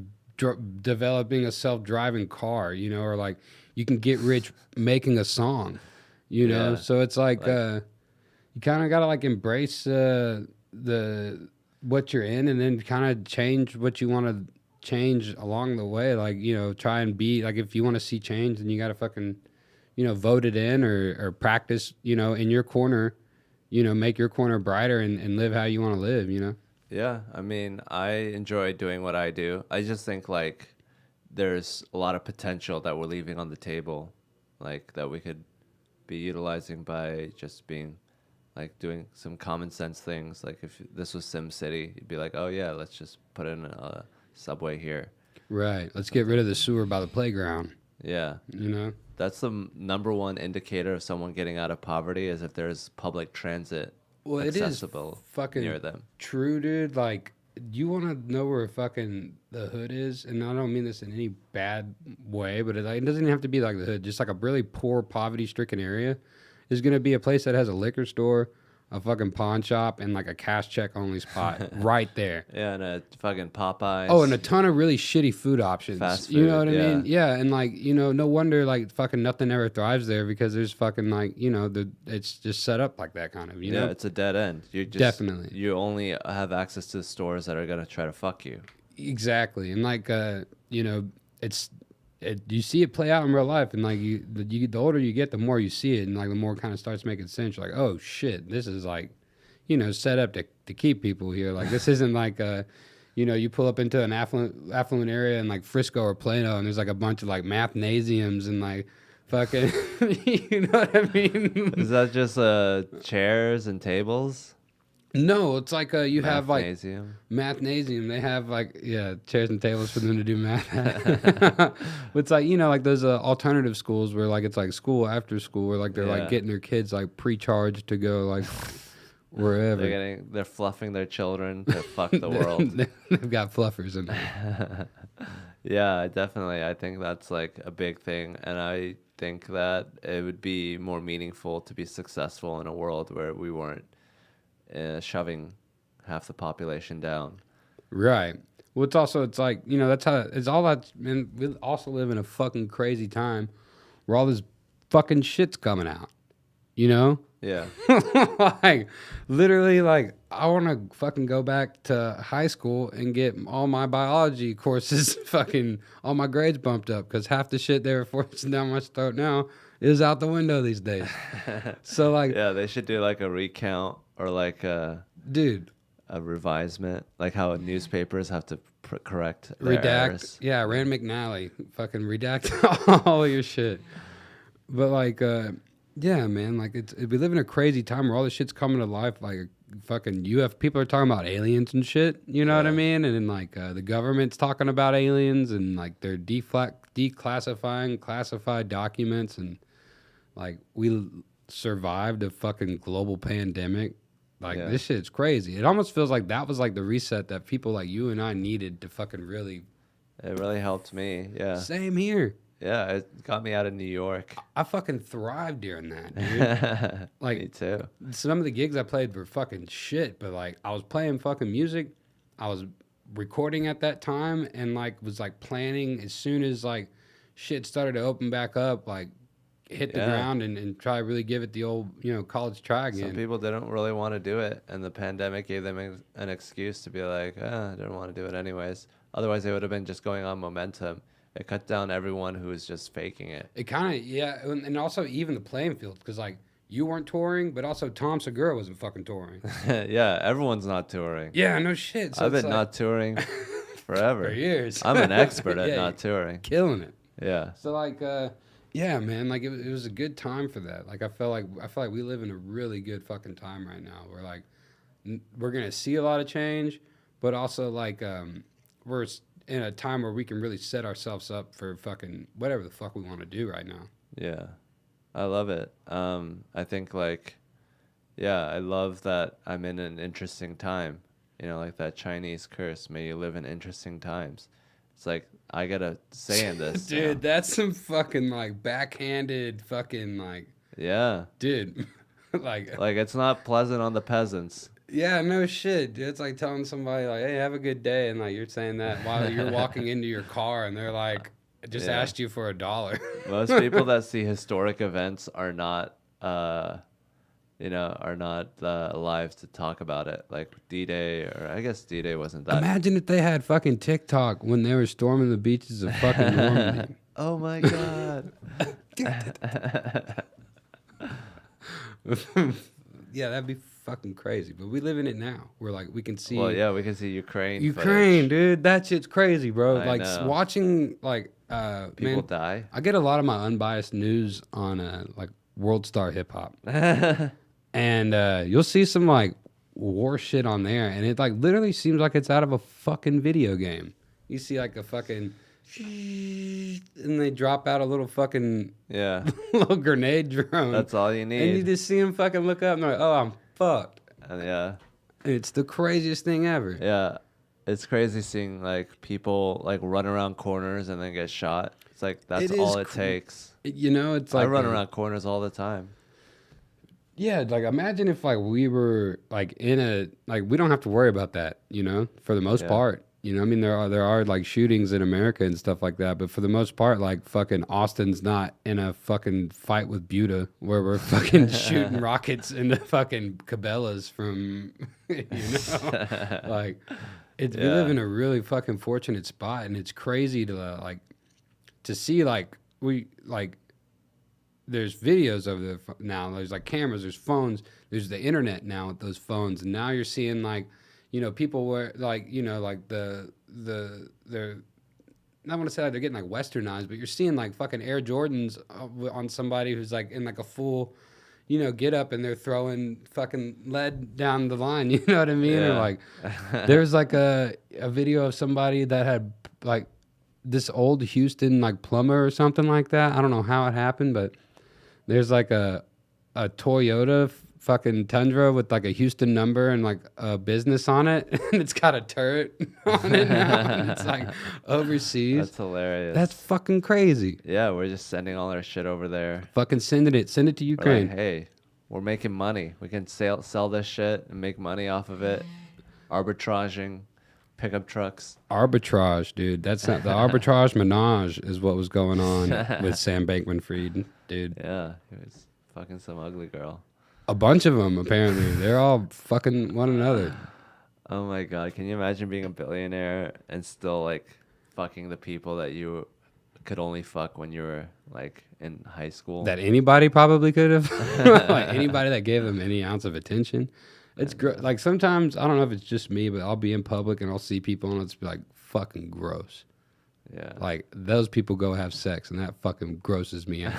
developing a self-driving car, you know, or like you can get rich making a song, you know. Yeah. So it's like, Like, you kind of gotta like embrace the what you're in, and then kind of change what you want to change along the way. Like, you know, try and be like, if you want to see change, then you gotta fucking, you know, vote it in, or practice, you know, in your corner, you know, make your corner brighter, and live how you want to live, you know. yeah. I mean, I enjoy doing what I do. I just think like there's a lot of potential that we're leaving on the table, like that we could be utilizing by just being like doing some common sense things. Like if this was Sim City, you'd be like, oh yeah, let's just put in a subway here. Right. Let's get rid of the sewer by the playground, Yeah. you know. That's the number one indicator of someone getting out of poverty is if there's public transit Well, it is accessible fucking near them. true, dude. Like, you want to know where fucking the hood is? And I don't mean this in any bad way, but it doesn't even have to be like the hood. Just like a really poor, poverty-stricken area is going to be a place that has a liquor store, a fucking pawn shop, and like a cash check only spot right there. Yeah, and a fucking Popeyes. Oh, and a ton of really shitty food options. Fast You know food, what I yeah. mean? Yeah, and like, you know, no wonder like fucking nothing ever thrives there, because there's fucking like, you know, it's just set up like that kind of, you Yeah, know? it's a dead end. You just Definitely. you only have access to stores that are gonna try to fuck you. Exactly. And like, you know, you see it play out in real life, and like the older you get, the more you see it, and like the more it kind of starts making sense. You're like, oh shit, this is like, you know, set up to keep people here. Like this isn't like you know, you pull up into an affluent area in like Frisco or Plano, and there's like a bunch of like mathnasiums and like fucking, you know what I mean? Is that just chairs and tables? No, it's like you have like Mathnasium? mathnasium. They have like, yeah, chairs and tables for them to do math at. It's like, you know, like those alternative schools where like it's like school after school, where like they're like Yeah. getting their kids like pre-charged to go like wherever. They're fluffing their children to fuck the world. They've got fluffers in there. Yeah, definitely. I think that's like a big thing, and I think that it would be more meaningful to be successful in a world where we weren't shoving half the population down. Right. Well, it's like, you know, that's how it's all that. And we also live in a fucking crazy time where all this fucking shit's coming out, you know? Yeah. Like, literally, like, I want to fucking go back to high school and get all my biology courses, fucking, all my grades bumped up, because half the shit they were forcing down my throat now is out the window these days. So, like, Yeah, they should do like a recount or like dude, a revisement, like how newspapers have to correct their errors. Yeah, Rand McNally, fucking redact all your shit. But like, yeah, man, like we live in a crazy time where all this shit's coming to life. Like fucking people are talking about aliens and shit. You know what I mean? And then like the government's talking about aliens, and like they're declassifying classified documents, and like we survived a fucking global pandemic. Like this shit's crazy. It almost feels like that was like the reset that people like you and I needed to fucking really. It really helped me. Yeah. Same here. Yeah, it got me out of New York. I fucking thrived during that, dude. Like, me too. Some of the gigs I played were fucking shit, but like I was playing fucking music. I was recording at that time, and like was like planning as soon as like shit started to open back up, like hit the ground and try to really give it the old, you know, college try again. Some people didn't really want to do it, and the pandemic gave them an excuse to be like, I didn't want to do it anyways. Otherwise, they would have been just going on momentum. It cut down everyone who was just faking it. It kind of, yeah, and also even the playing field, because like you weren't touring, but also Tom Segura wasn't fucking touring. Yeah, everyone's not touring. Yeah, no shit. So I've been like, not touring forever. for years. I'm an expert at Yeah, not touring. killing it. Yeah. So like, yeah, man, like it was a good time for that. Like I feel like we live in a really good fucking time right now. We're like, we're gonna see a lot of change, but also like in a time where we can really set ourselves up for fucking whatever the fuck we want to do right now. Yeah, I love it. I think like, yeah, I love that I'm in an interesting time. You know, like that Chinese curse, may you live in interesting times. It's like I gotta say in this, you know. Dude, that's some fucking like backhanded fucking like, Yeah, dude, like, like it's not pleasant on the peasants. yeah, no shit. Dude. It's like telling somebody like, "Hey, have a good day," and like you're saying that while you're walking into your car, and they're like, "Just Yeah. asked you for $1." Most people that see historic events are not, are not alive to talk about it. Like D-Day, or I guess D-Day wasn't that. Imagine if they had fucking TikTok when they were storming the beaches of fucking Normandy. Oh my god. Yeah, that'd be fucking crazy. But we live in it now. We're like, we can see. Well, yeah, we can see Ukraine. Ukraine, footage. dude. That shit's crazy, bro. I Like know. watching, like, People man, die. I get a lot of my unbiased news on like World Star Hip Hop, and you'll see some like war shit on there, and it like literally seems like it's out of a fucking video game. You see like a fucking, and they drop out a little fucking Yeah, little grenade drone. that's all you And you need. just see them fucking look up and they're like, oh, I'm fucked. And yeah, It's the craziest thing ever. yeah, it's crazy seeing like people like run around corners and then get shot. It's like that's It is all it takes. You know, it's like I run around corners all the time. Yeah, like imagine if like we were like in a like we don't have to worry about that, you know, for the most Yeah. part. You know, I mean there are like shootings in America and stuff like that, but for the most part, like fucking Austin's not in a fucking fight with Buda where we're fucking shooting rockets into fucking Cabela's from you know. Like we live Yeah. in a really fucking fortunate spot, and it's crazy to like to see like there's videos of the now. There's like cameras, there's phones, there's the internet now with those phones, and now you're seeing like, you know, people were like, you know, like they're I want to say like they're getting like westernized, but you're seeing like fucking Air Jordans on somebody who's like in like a full, you know, get up, and they're throwing fucking lead down the line. You know what I mean? Or Yeah. like there's like a video of somebody that had like this old Houston like plumber or something like that. I don't know how it happened, but there's like a Toyota fucking Tundra with like a Houston number and like a business on it, and it's got a turret on it now, and it's like overseas. That's hilarious. That's fucking crazy. Yeah, we're just sending all our shit over there. Fucking send it to We're Ukraine. like, hey, we're making money. We can sell this shit and make money off of it. Arbitraging, pickup trucks. Arbitrage, dude. That's not the arbitrage menage is what was going on with Sam Bankman-Fried, dude. Yeah, he was fucking some ugly girl. A bunch of them apparently. They're all fucking one another. Oh my god, can you imagine being a billionaire and still like fucking the people that you could only fuck when you were like in high school? That anybody probably could have, like anybody that gave them any ounce of attention. It's like sometimes I don't know if it's just me, but I'll be in public and I'll see people and it's be like fucking gross. Yeah. Like those people go have sex and that fucking grosses me out.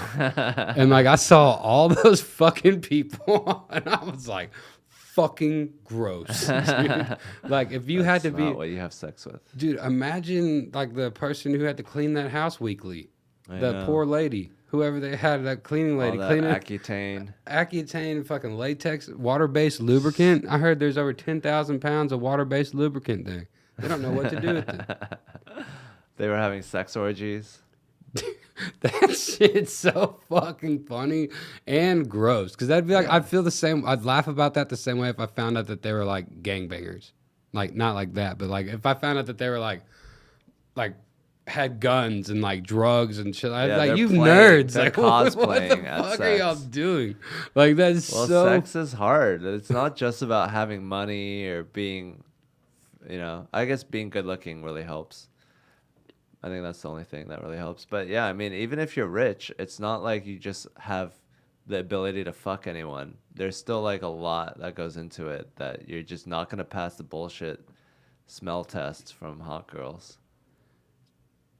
And like I saw all those fucking people and I was like, fucking gross. Dude. Like if you had to That's not be, what you have sex with. dude, imagine like the person who had to clean that house weekly. I That know. poor lady, whoever they had, that cleaning All lady, that cleaning Accutane. Accutane, fucking latex, water-based lubricant. I heard there's over 10,000 pounds of water-based lubricant there. They don't know what to do with it. They were having sex orgies. That shit's so fucking funny and gross. Because that'd be like, I'd feel the same. I'd laugh about that the same way if I found out that they were like gangbangers. Like, not like that, but like if I found out that they were like had guns and like drugs and shit. I'd be Yeah, like, they're you playing- nerds. they're Like, what the cosplaying at fuck are y'all sex. doing? Like, that's Well, so. sex is hard. It's not just about having money or being, I guess being good looking really helps. I think that's the only thing that really helps. But yeah, I mean, even if you're rich, it's not like you just have the ability to fuck anyone. There's still like a lot that goes into it that you're just not going to pass the bullshit smell tests from hot girls.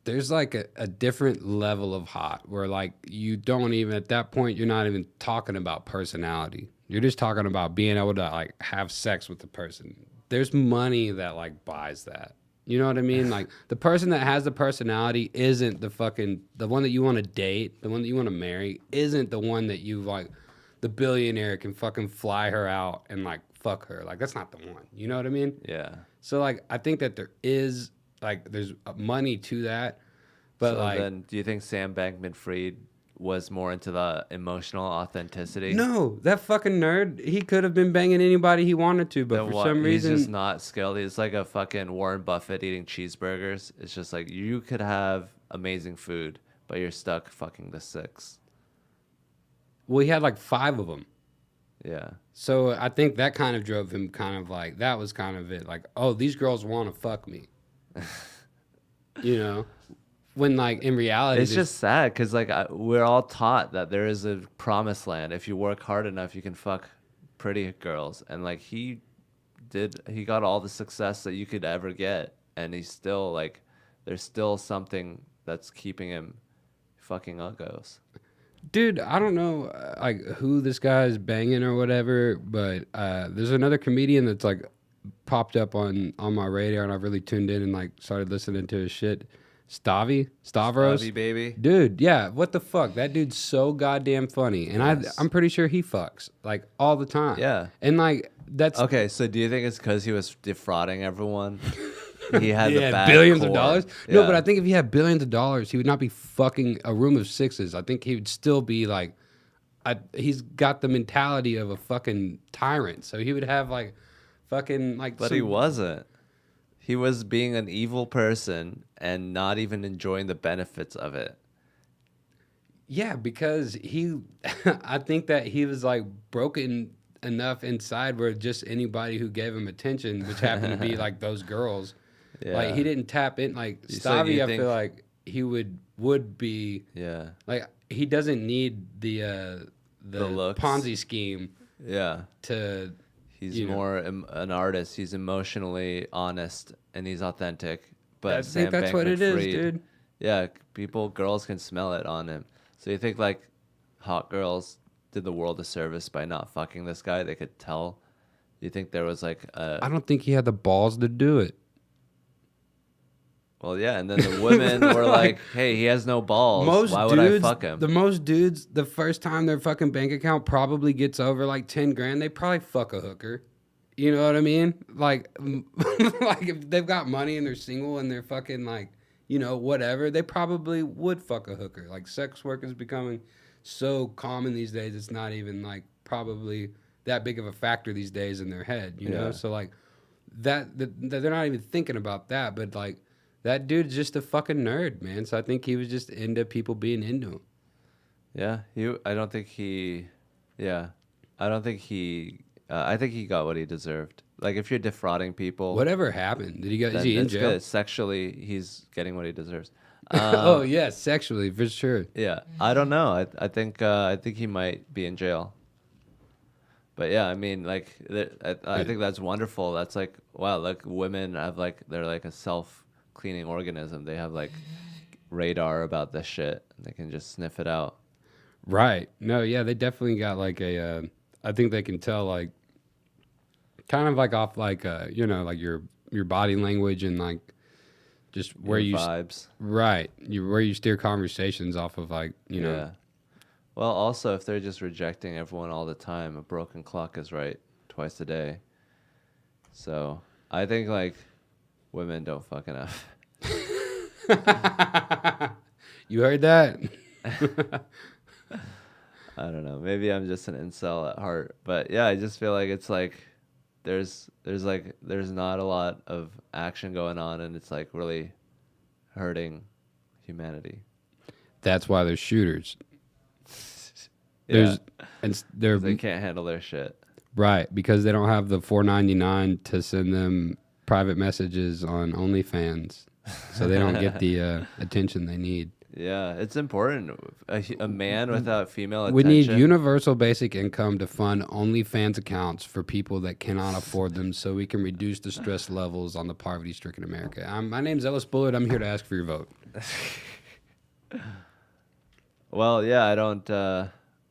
There's like a different level of hot where like you don't even at that point you're not even talking about personality. You're just talking about being able to like have sex with the person. There's money that like buys that. You know what I mean? Like the person that has the personality isn't the one that you want to date, the one that you want to marry isn't the one that you like. The billionaire can fucking fly her out and like fuck her. Like that's not the one. You know what I mean? Yeah. So like I think that there is like there's money to that, but So like then, do you think Sam Bankman-Fried was more into the emotional authenticity? no, that fucking nerd, he could have been banging anybody he wanted to, but Then for what? some He's reason just not skilled. He's like a fucking Warren Buffett eating cheeseburgers. It's just like you could have amazing food, but you're stuck fucking the 6. well, he had like 5 of them. Yeah. So I think that kind of drove him kind of like that was kind of it. Like, oh, these girls want to fuck me. You know, when like in reality, It's just sad because like we're all taught that there is a promised land. If you work hard enough, you can fuck pretty girls, and like he got all the success that you could ever get, and he's still like, there's still something that's keeping him fucking uggos. dude, I don't know like who this guy is banging or whatever, but there's another comedian that's like popped up on my radar, and I've really tuned in and like started listening to his shit. Stavros, Stabby baby. dude, yeah, what the fuck? That dude's so goddamn funny, and Yes. I'm pretty sure he fucks like all the time. Yeah. and like that's Okay, so do you think it's because he was defrauding everyone? He had the yeah, bad billions core. of dollars. No, Yeah. but I think if he had billions of dollars, he would not be fucking a room of 6s. I think he would still be like, he's got the mentality of a fucking tyrant. So he would have like, fucking like. But he wasn't. He was being an evil person and not even enjoying the benefits of it. Yeah, because I think that he was like broken enough inside where just anybody who gave him attention, which happened to be like those girls, Yeah. like he didn't tap in. Like So do you Stavi, I think- feel like he would be. Yeah. Like he doesn't need the looks. Ponzi scheme Yeah. to. He's You know. more an artist. He's emotionally honest and he's authentic. But I Sam think that's what it is, Bankman-Fried- dude. Yeah, girls can smell it on him. So you think like hot girls did the world a service by not fucking this guy? They could tell. You think there was like I don't think he had the balls to do it. well, yeah, and then the women were like, "Hey, he has no balls. Why would I fuck him?" The most dudes, the first time their fucking bank account probably gets over like 10 grand, they probably fuck a hooker. You know what I mean? Like, like if they've got money and they're single and they're fucking like, you know, whatever, they probably would fuck a hooker. Like sex work is becoming so common these days, it's not even like probably that big of a factor these days in their head, you know? Yeah. So like that they're not even thinking about that, but like that dude's just a fucking nerd, man. So I think he was just into people being into him. Yeah, I don't think he. Yeah, I don't think he. I think he got what he deserved. Like if you're defrauding people, Whatever happened? Did he go? Is then he in it's jail? good. Sexually, he's getting what he deserves. Oh yeah, sexually for sure. Yeah, I don't know. I think he might be in jail. But yeah, I mean, like, I think that's wonderful. That's like, wow, like women have like they're like a self-cleaning organism. They have like radar about this shit. And they can just sniff it out. Right. No, yeah, they definitely got like a. I think they can tell like, kind of like off like you know, like your body language and like just where Your you vibes. right, where you steer conversations off of like you know. Yeah. Well, also, if they're just rejecting everyone all the time, a broken clock is right twice a day. So I think like women don't fuck enough. You heard that? I don't know. Maybe I'm just an incel at heart, but yeah, I just feel like it's like there's not a lot of action going on, and it's like really hurting humanity. That's why there's shooters. Yeah, They're they can't handle their shit. right because they don't have the $4.99 to send them private messages on OnlyFans, so they don't get the attention they need. Yeah, it's important. A man without female attention. We need universal basic income to fund OnlyFans accounts for people that cannot afford them, so we can reduce the stress levels on the poverty-stricken America. My name's Ellis Bullard. I'm here to ask for your vote. Well, yeah, I don't.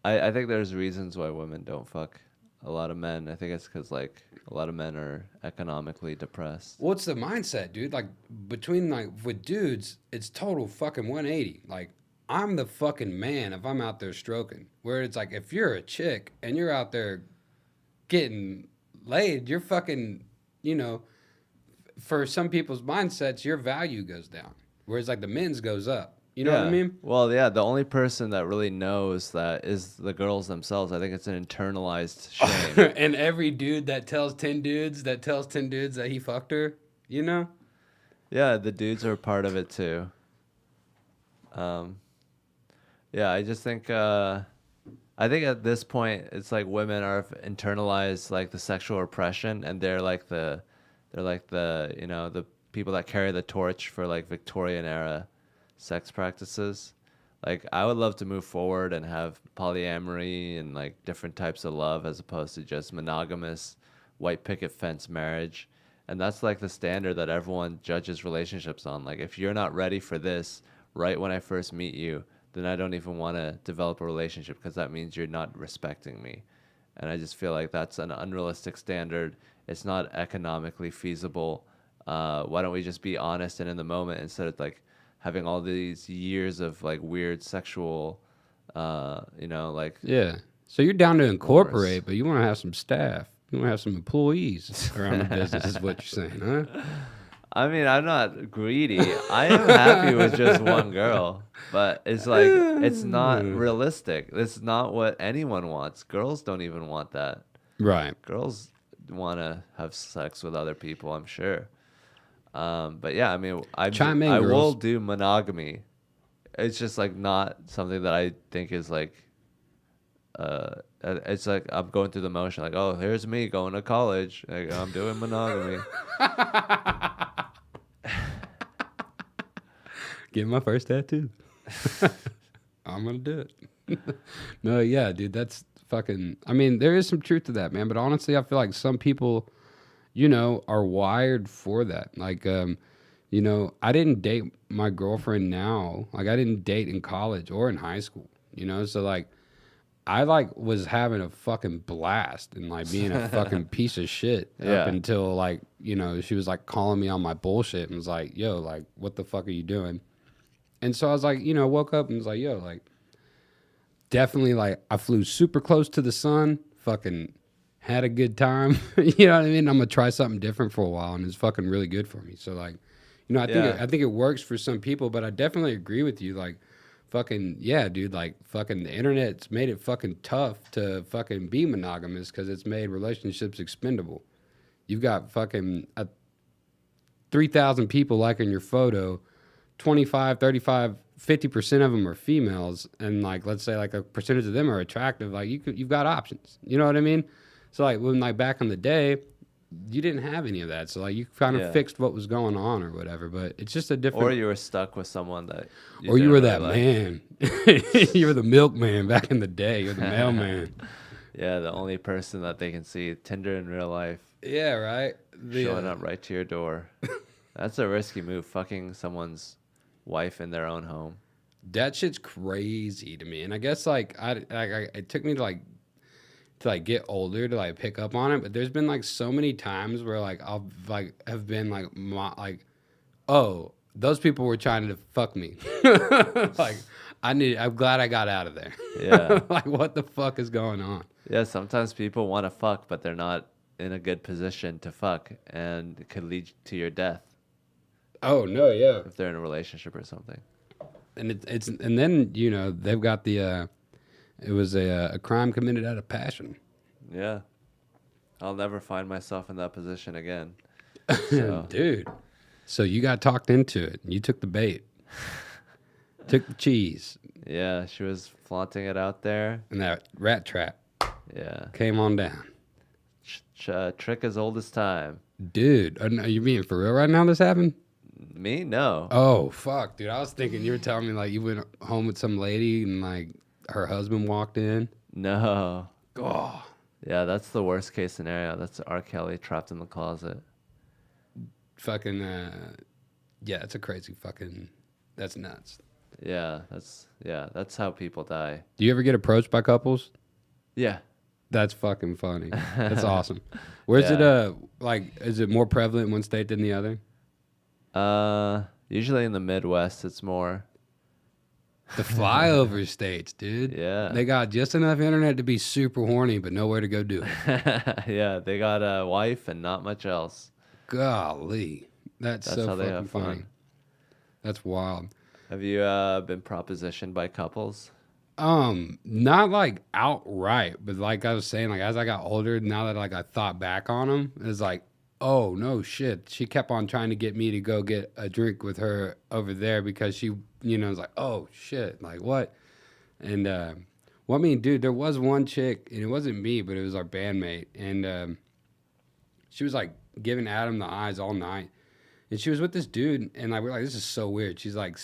I think there's reasons why women don't fuck. a lot of men. I think it's because like a lot of men are economically depressed. What's the mindset, dude? Like between like with dudes, it's total fucking 180. Like I'm the fucking man if I'm out there stroking. Where it's like if you're a chick and you're out there getting laid, you're fucking, you know, for some people's mindsets, your value goes down. Whereas like the men's goes up. You know what I mean? Well, yeah, the only person that really knows that is the girls themselves. I think it's an internalized shame. And every dude that tells 10 dudes that he fucked her, you know? Yeah, the dudes are part of it too. Yeah, I just think I think at this point it's like women are internalized like the sexual repression, and they're like the you know the people that carry the torch for like Victorian era sex practices. Like I would love to move forward and have polyamory and like different types of love as opposed to just monogamous white picket fence marriage. And that's like the standard that everyone judges relationships on. Like if you're not ready for this right when I first meet you, then I don't even want to develop a relationship because that means you're not respecting me. And I just feel like that's an unrealistic standard. It's not economically feasible. Why don't we just be honest and in the moment instead of like having all these years of like weird sexual, you know, like Yeah. So you're down to incorporate, but you want to have some staff. You want to have some employees around the business is what you're saying, huh? I mean, I'm not greedy. I am happy with just one girl, but it's like it's not realistic. It's not what anyone wants. Girls don't even want that. Right. Girls want to have sex with other people, I'm sure. But yeah, I mean, I will girls. do monogamy. It's just like not something that I think is like. It's like I'm going through the motion. Like, oh, here's me going to college. Like, I'm doing monogamy. Get my first tattoo. I'm gonna do it. No, yeah, dude, that's fucking. I mean, there is some truth to that, man. But honestly, I feel like some people, you know, are wired for that. Like, you know, I didn't date my girlfriend now. Like, I didn't date in college or in high school. You know, so like, I like was having a fucking blast and like being a fucking piece of shit up until like, you know, she was like calling me on my bullshit and was like, yo, like, what the fuck are you doing? And so I was like, you know, woke up and was like, yo, like, definitely, like, I flew super close to the sun, fucking had a good time. You know what I mean? I'm going to try something different for a while, and it's fucking really good for me. So, like, you know, I think it works for some people, but I definitely agree with you. Like, fucking, yeah, dude, like, fucking the internet's made it fucking tough to fucking be monogamous because it's made relationships expendable. You've got fucking 3,000 people liking your photo, 25, 35, 50% of them are females, and like let's say like a percentage of them are attractive. Like you've got options. You know what I mean? So like when like back in the day, you didn't have any of that. So like you kind of fixed what was going on or whatever. But it's just a different. Or you were stuck with someone that. You were that man. You were the milkman back in the day. You're the mailman. Yeah, the only person that they can see Tinder in real life. Yeah, right. Showing up right to your door. That's a risky move. Fucking someone's wife in their own home. That shit's crazy to me, and I guess like it took me to get older to like pick up on it. But there's been like so many times where like I'll like have been like oh, those people were trying to fuck me. Like I'm glad I got out of there. Yeah. Like what the fuck is going on? Yeah, sometimes people want to fuck, but they're not in a good position to fuck, and it could lead to your death. Oh no, yeah. If they're in a relationship or something. And it's and then you know they've got the it was a crime committed out of passion. Yeah, I'll never find myself in that position again. So. Dude, so you got talked into it. You took the bait, took the cheese. Yeah, she was flaunting it out there. And that rat trap. Yeah, came on down. Trick as old as time. Dude, are you being for real right now? This happened? Me? No. Oh, fuck, dude. I was thinking you were telling me, like, you went home with some lady and, like, her husband walked in. No. Oh. Yeah, that's the worst case scenario. That's R. Kelly trapped in the closet. Fucking, yeah, it's a crazy fucking, that's nuts. Yeah, that's how people die. Do you ever get approached by couples? Yeah. That's fucking funny. That's awesome. Where's it? Like, is it more prevalent in one state than the other? Usually in the Midwest, it's more. The flyover states, dude. Yeah. They got just enough internet to be super horny, but nowhere to go do it. Yeah, they got a wife and not much else. Golly, that's That's so how they fucking have funny. fun. That's wild. Have you been propositioned by couples? Not like outright, but like I was saying, like as I got older, now that like I thought back on them, it's like, oh no shit. She kept on trying to get me to go get a drink with her over there because she, was like, oh shit, like what? And well, I mean, dude, there was one chick, and it wasn't me, but it was our bandmate, and she was like giving Adam the eyes all night. And she was with this dude, and like we're like, this is so weird. She's like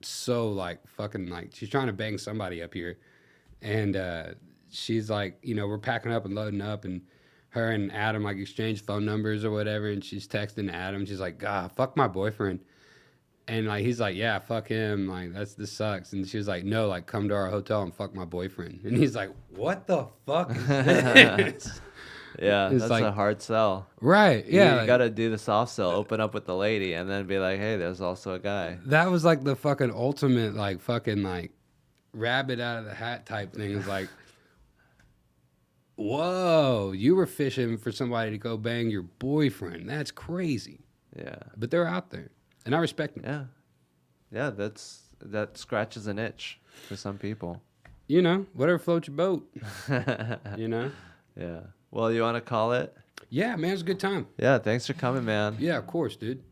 so like fucking like she's trying to bang somebody up here, and she's like, we're packing up and loading up, and her and Adam like exchanged phone numbers or whatever, and she's texting Adam. She's like, God, fuck my boyfriend, and like he's like, yeah, fuck him, like this sucks. And she was like, no, like come to our hotel and fuck my boyfriend. And he's like, what the fuck is this? Yeah, It's that's like- a hard sell. Right? You Yeah, like, gotta do the soft sell, open up with the lady, and then be like, hey, there's also a guy. that was like the fucking ultimate like fucking like rabbit out of the hat type thing. It's like, whoa, you were fishing for somebody to go bang your boyfriend. That's crazy. Yeah. But they're out there, and I respect them. Yeah. Yeah, that scratches an itch for some people. Whatever floats your boat. Yeah. Well, you want to call it? Yeah, man, it's a good time. Yeah, thanks for coming, man. Yeah, of course, dude.